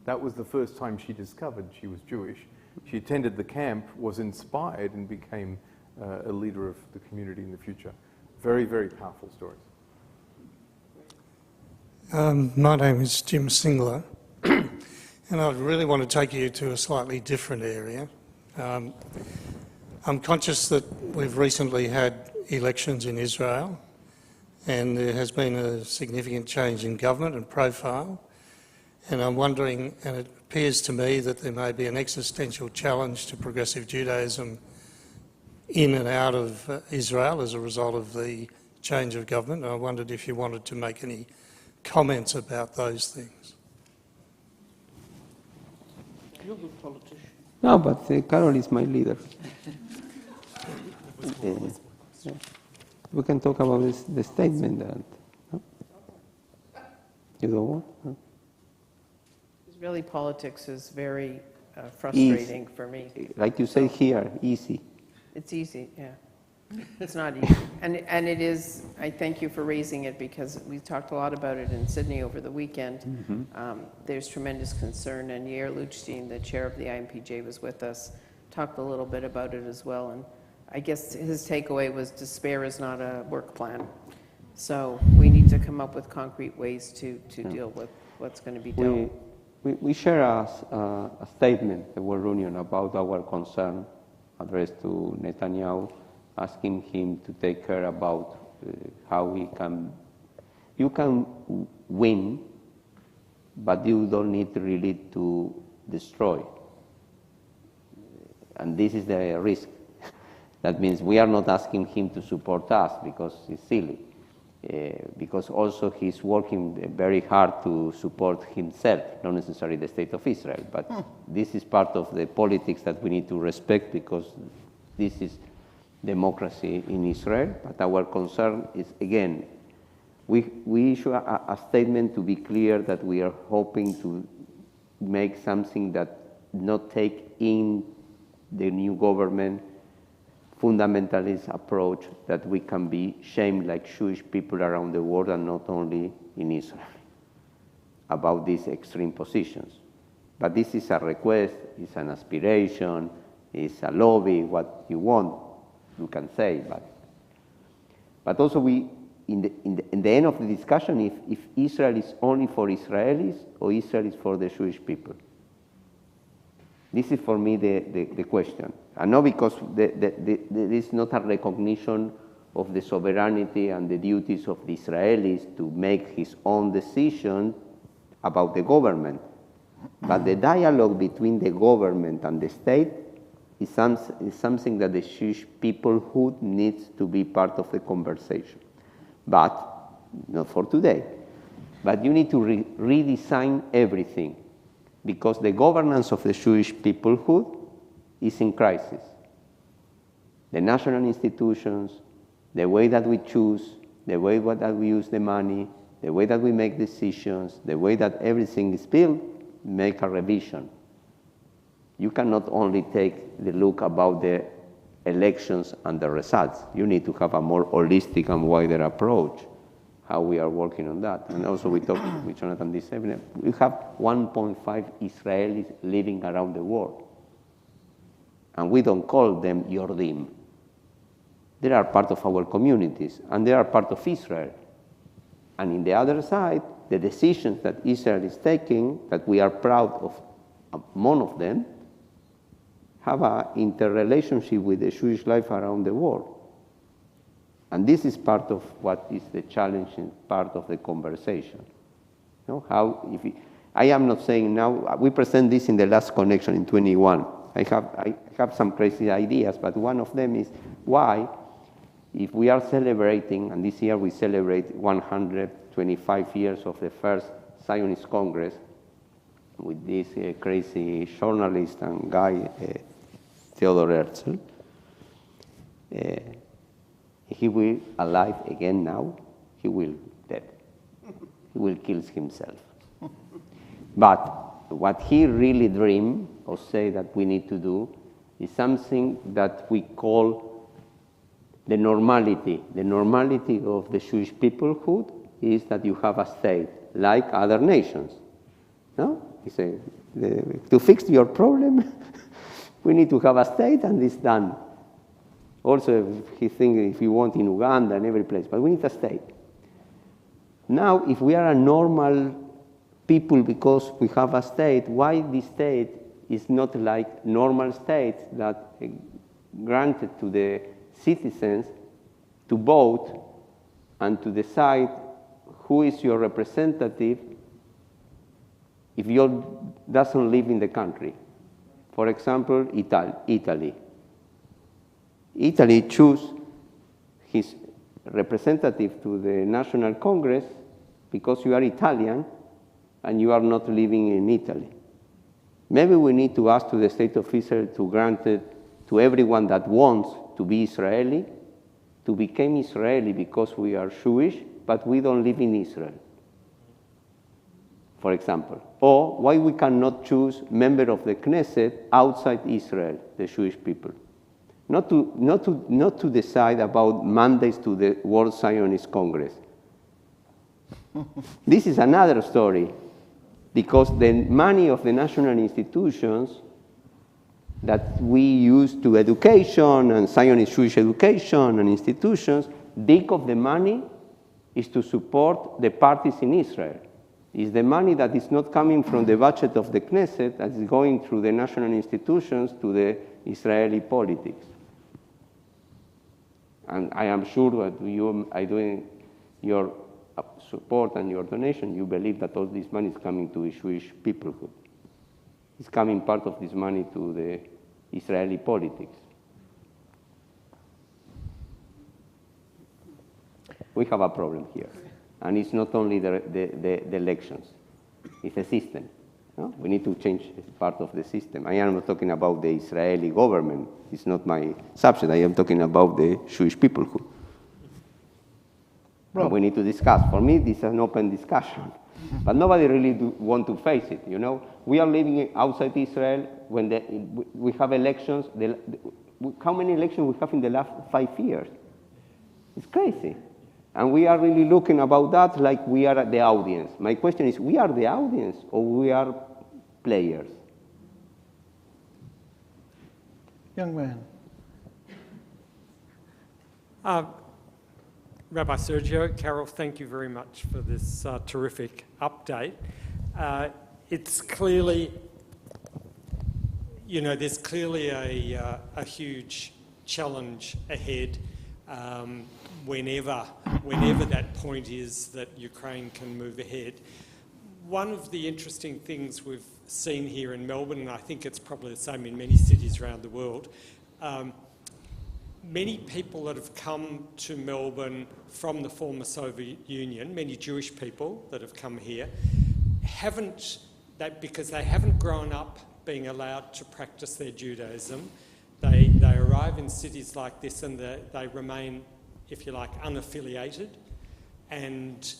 Speaker 7: That was the first time she discovered she was Jewish. She attended the camp, was inspired, and became a leader of the community in the future. Very, very powerful stories.
Speaker 10: My name is Jim Singler, and I really want to take you to a slightly different area. I'm conscious that we've recently had elections in Israel, and there has been a significant change in government and profile, and I'm wondering, and it appears to me that there may be an existential challenge to progressive Judaism in and out of Israel as a result of the change of government. I wondered if you wanted to make any comments about those things.
Speaker 1: You're the politician.
Speaker 2: No, but Carol is my leader. We can talk about the statement that, no? You don't want? No?
Speaker 3: Israeli politics is very frustrating for me.
Speaker 2: Like you say here, easy.
Speaker 3: It's easy, yeah. It's not easy. And it is, I thank you for raising it because we talked a lot about it in Sydney over the weekend. There's tremendous concern, and Yair Lutstein, the chair of the IMPJ, was with us, talked a little bit about it as well. And I guess his takeaway was despair is not a work plan. So we need to come up with concrete ways to deal with what's going to be done.
Speaker 2: We share a statement, the World Union, about our concern addressed to Netanyahu, asking him to take care about how you can win, but you don't need really to destroy. And this is the risk. That means we are not asking him to support us because it's silly. Because also he's working very hard to support himself, not necessarily the state of Israel. But this is part of the politics that we need to respect because this is democracy in Israel. But our concern is, again, we issue a statement to be clear that we are hoping to make something that not take in the new government fundamentalist approach that we can be shamed like Jewish people around the world and not only in Israel about these extreme positions. But this is a request, it's an aspiration, it's a lobby, what you want, you can say. But also in the end of the discussion, if Israel is only for Israelis or Israel is for the Jewish people. This is for me the question. And not because there is not a recognition of the sovereignty and the duties of the Israelis to make his own decision about the government. But the dialogue between the government and the state is something that the Jewish peoplehood needs to be part of the conversation. But, not for today, but you need to redesign everything because the governance of the Jewish peoplehood is in crisis. the national institutions, the way that we choose, the way that we use the money, the way that we make decisions, the way that everything is built, make a revision. You cannot only take the look about the elections and the results. You need to have a more holistic and wider approach, how we are working on that. And also we talked with Jonathan this evening, we have 1.5 Israelis living around the world. And we don't call them Yordim. They are part of our communities, and they are part of Israel. And in the other side, the decisions that Israel is taking, that we are proud of among of them, have an interrelationship with the Jewish life around the world. And this is part of what is the challenging part of the conversation. You know, I am not saying now, we present this in the last connection in 21. I have some crazy ideas, but one of them is why, if we are celebrating, and this year we celebrate 125 years of the first Zionist Congress, with this crazy journalist and guy, Theodor Herzl, he will alive again now, he will dead. He will kill himself. But what he really dreamed or say that we need to do is something that we call the normality. The normality of the Jewish peoplehood is that you have a state like other nations. No? He said, to fix your problem, we need to have a state and it's done. Also, he thinks if you want in Uganda and every place, but we need a state. Now, if we are a normal people because we have a state, why this state is not like normal states that granted to the citizens to vote and to decide who is your representative if you doesn't live in the country? For example, Italy. Italy choose his representative to the National Congress because you are Italian and you are not living in Italy. Maybe we need to ask to the state of Israel to grant it to everyone that wants to be Israeli, to become Israeli because we are Jewish, but we don't live in Israel, for example. Or why we cannot choose member of the Knesset outside Israel, the Jewish people. Not to decide about mandates to the World Zionist Congress. This is another story, because the money of the national institutions that we use to education and Zionist Jewish education and institutions, big of the money is to support the parties in Israel. It's the money that is not coming from the budget of the Knesset, that is going through the national institutions to the Israeli politics. And I am sure that you are doing your support and your donation, you believe that all this money is coming to the Jewish peoplehood. It's coming part of this money to the Israeli politics. We have a problem here. And it's not only the elections, it's a system. No? We need to change part of the system. I am not talking about the Israeli government. It's not my subject. I am talking about the Jewish peoplehood. We need to discuss. For me, this is an open discussion. But nobody really want to face it, you know. We are living outside Israel when we have elections. How many elections we have in the last 5 years? It's crazy. And we are really looking about that like we are the audience. My question is, we are the audience or we are players?
Speaker 1: Young man.
Speaker 11: Rabbi Sergio, Carol, thank you very much for this terrific update. It's clearly, you know, there's clearly a huge challenge ahead whenever that point is that Ukraine can move ahead. One of the interesting things we've seen here in Melbourne, and I think it's probably the same in many cities around the world, many people that have come to Melbourne from the former Soviet Union, many Jewish people that have come here, because they haven't grown up being allowed to practice their Judaism, they they arrive in cities like this and they remain, if you like, unaffiliated and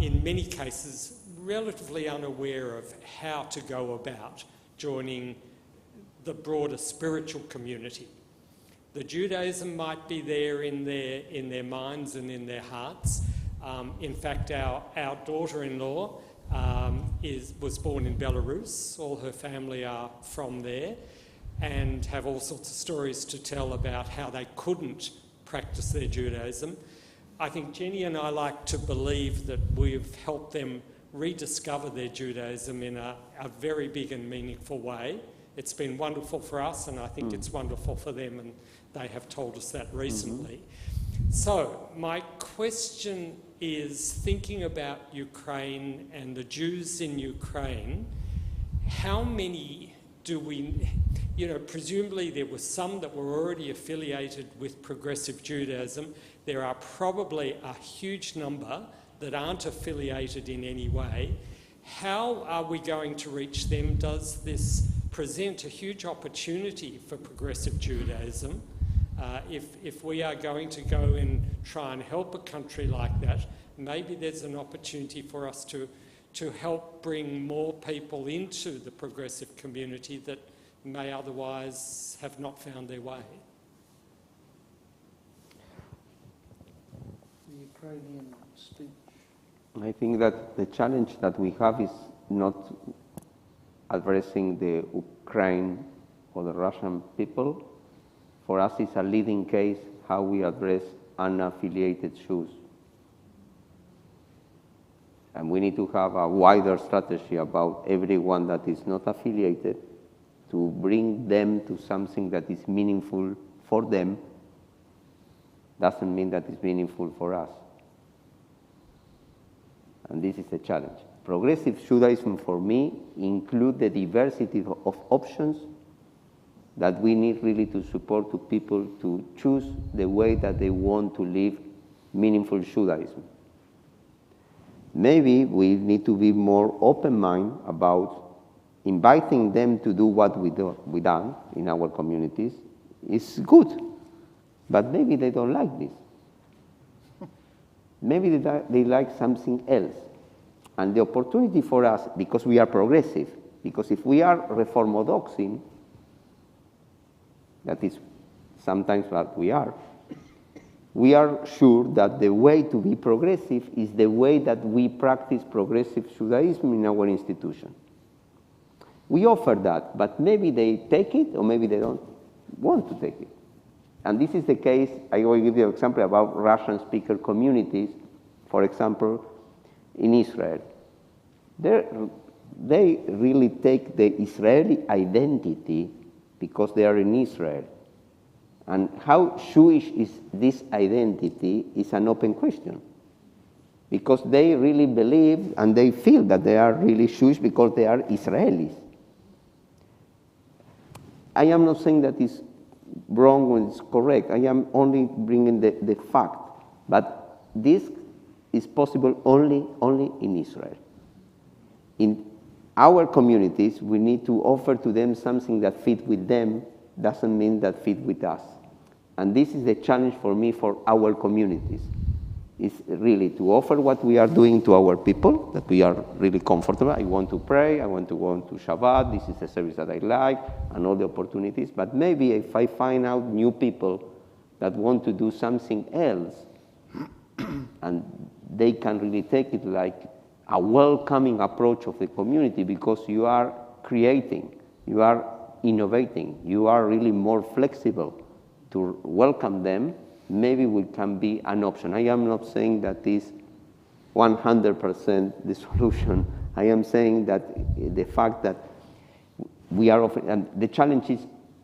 Speaker 11: in many cases relatively unaware of how to go about joining the broader spiritual community. The Judaism might be there in their minds and in their hearts. In fact, our daughter-in-law was born in Belarus. All her family are from there and have all sorts of stories to tell about how they couldn't practice their Judaism. I think Jenny and I like to believe that we've helped them rediscover their Judaism in a very big and meaningful way. It's been wonderful for us, and I think it's wonderful for them, and they have told us that recently. So my question is, thinking about Ukraine and the Jews in Ukraine, how many do we, presumably there were some that were already affiliated with progressive Judaism. There are probably a huge number that aren't affiliated in any way. How are we going to reach them? Does this present a huge opportunity for progressive Judaism? If we are going to go and try and help a country like that, maybe there's an opportunity for us to help bring more people into the progressive community that may otherwise have not found their way.
Speaker 1: The Ukrainian speech.
Speaker 2: I think that the challenge that we have is not addressing the Ukraine or the Russian people. For us, it's a leading case how we address unaffiliated Jews. And we need to have a wider strategy about everyone that is not affiliated to bring them to something that is meaningful for them. Doesn't mean that it's meaningful for us. And this is the challenge. Progressive Judaism, for me, includes the diversity of options that we need really to support to people to choose the way that they want to live meaningful Judaism. Maybe we need to be more open-minded about inviting them to do what we done in our communities. It's good, but maybe they don't like this. Maybe they like something else. And the opportunity for us, because we are progressive, because if we are reformodoxy, that is sometimes what we are sure that the way to be progressive is the way that we practice progressive Judaism in our institution. We offer that, but maybe they take it or maybe they don't want to take it. And this is the case, I will give you an example about Russian speaker communities, for example, in Israel. They really take the Israeli identity because they are in Israel. And how Jewish is this identity is an open question. Because they really believe and they feel that they are really Jewish because they are Israelis. I am not saying that it's wrong when it's correct. I am only bringing the fact. But this is possible only in Israel. In our communities, we need to offer to them something that fits with them, doesn't mean that fits with us. And this is the challenge for me for our communities, is really to offer what we are doing to our people, that we are really comfortable. I want to pray, I want to go to Shabbat, this is the service that I like, and all the opportunities. But maybe if I find out new people that want to do something else, and they can really take it like a welcoming approach of the community, because you are creating, you are innovating, you are really more flexible to welcome them, maybe we can be an option. I am not saying that is 100% the solution. I am saying that the fact that we are offering, and the challenge is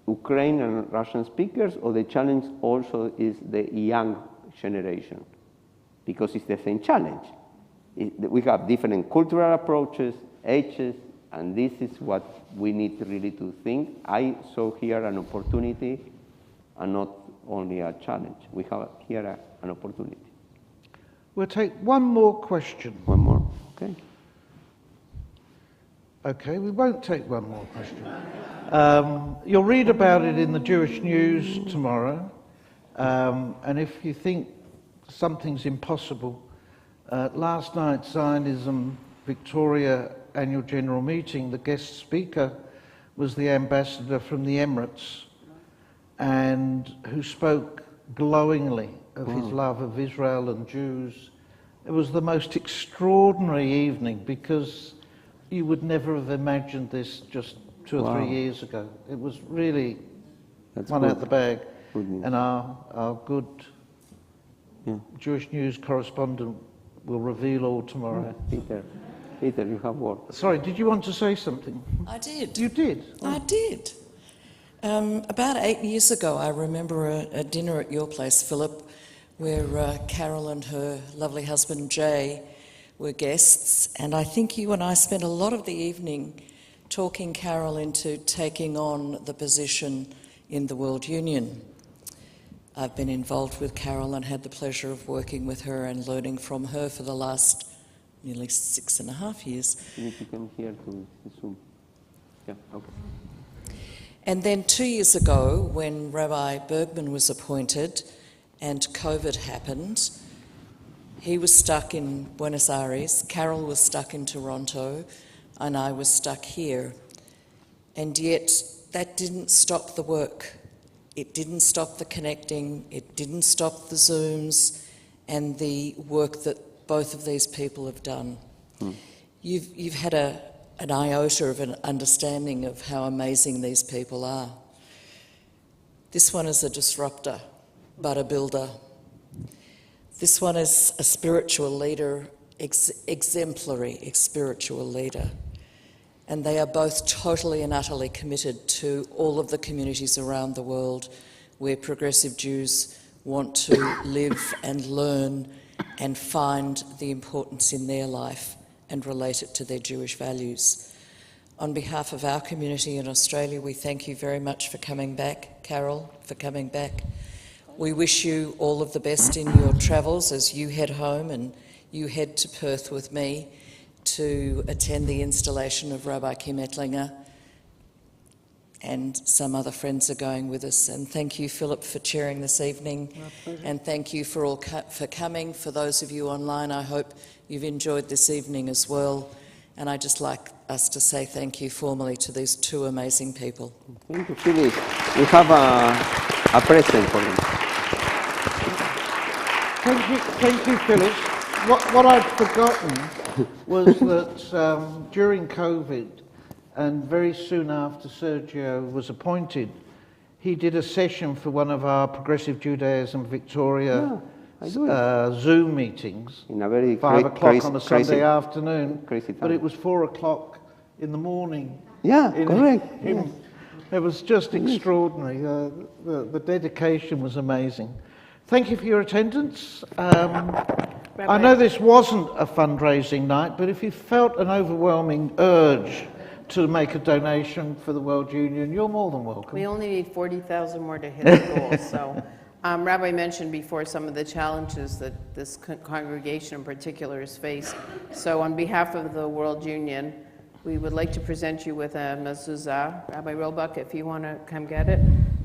Speaker 2: Ukrainian and Russian speakers, or the challenge also is the young generation, because it's the same challenge. We have different cultural approaches, ages, and this is what we need really to think. I saw here an opportunity and not only a challenge. We have here an opportunity.
Speaker 1: We'll take one more question.
Speaker 2: One more, okay.
Speaker 1: Okay, we won't take one more question. You'll read about it in the Jewish News tomorrow, and if you think something's impossible, last night's Zionism Victoria annual general meeting, the guest speaker was the ambassador from the Emirates, and who spoke glowingly of his love of Israel and Jews. It was the most extraordinary evening, because you would never have imagined this just 2 or 3 years ago. It was really one out the bag. And our good Jewish News correspondent will reveal all tomorrow.
Speaker 2: Peter, you have word.
Speaker 1: Sorry, did you want to say something?
Speaker 9: I did.
Speaker 1: You did?
Speaker 9: I did. About 8 years ago, I remember a dinner at your place, Philip, where Carol and her lovely husband Jay were guests, and I think you and I spent a lot of the evening talking Carol into taking on the position in the World Union. I've been involved with Carol and had the pleasure of working with her and learning from her for the last nearly 6.5 years.
Speaker 2: You need to come here to Zoom. Yeah, okay.
Speaker 9: And then 2 years ago, when Rabbi Bergman was appointed and COVID happened, he was stuck in Buenos Aires, Carol was stuck in Toronto, and I was stuck here. And yet, that didn't stop the work. It didn't stop the connecting, it didn't stop the Zooms and the work that both of these people have done. You've had an iota of an understanding of how amazing these people are. This one is a disruptor, but a builder. This one is a spiritual leader, exemplary spiritual leader. And they are both totally and utterly committed to all of the communities around the world where progressive Jews want to live and learn and find the importance in their life and relate it to their Jewish values. On behalf of our community in Australia, we thank you very much for coming back, Carol, for coming back. We wish you all of the best in your travels as you head home and you head to Perth with me to attend the installation of Rabbi Kim Ettlinger, and some other friends are going with us. And thank you, Philip, for chairing this evening, and thank you for coming. For those of you online, I hope you've enjoyed this evening as well, and I'd just like us to say thank you formally to these two amazing people.
Speaker 2: Thank you, Phyllis. We have a present for them.
Speaker 1: Thank you, Phyllis. What I'd forgotten was that during COVID, and very soon after Sergio was appointed, he did a session for one of our Progressive Judaism Victoria Zoom meetings.
Speaker 2: In a very
Speaker 1: 5 o'clock on a Sunday
Speaker 2: crazy
Speaker 1: afternoon,
Speaker 2: time.
Speaker 1: But it was 4 o'clock in the morning.
Speaker 2: Yeah, correct.
Speaker 1: It was just extraordinary. The dedication was amazing. Thank you for your attendance. I know this wasn't a fundraising night, but if you felt an overwhelming urge to make a donation for the World Union, you're more than welcome.
Speaker 3: We only need 40,000 more to hit the goal. So, Rabbi mentioned before some of the challenges that this congregation in particular has faced. So on behalf of the World Union, we would like to present you with a mezuzah. Rabbi Roebuck, if you want to come get it,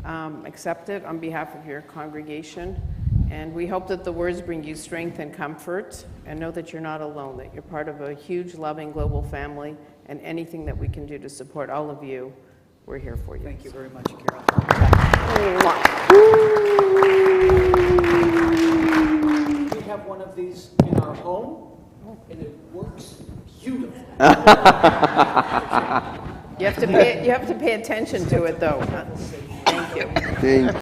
Speaker 3: accept it on behalf of your congregation. And we hope that the words bring you strength and comfort, and know that you're not alone, that you're part of a huge, loving global family, and anything that we can do to support all of you, we're here for you.
Speaker 12: Thank you very much, Carol. We have one of these in our home, and it works beautifully.
Speaker 3: You have to pay attention to it, though. Thank you.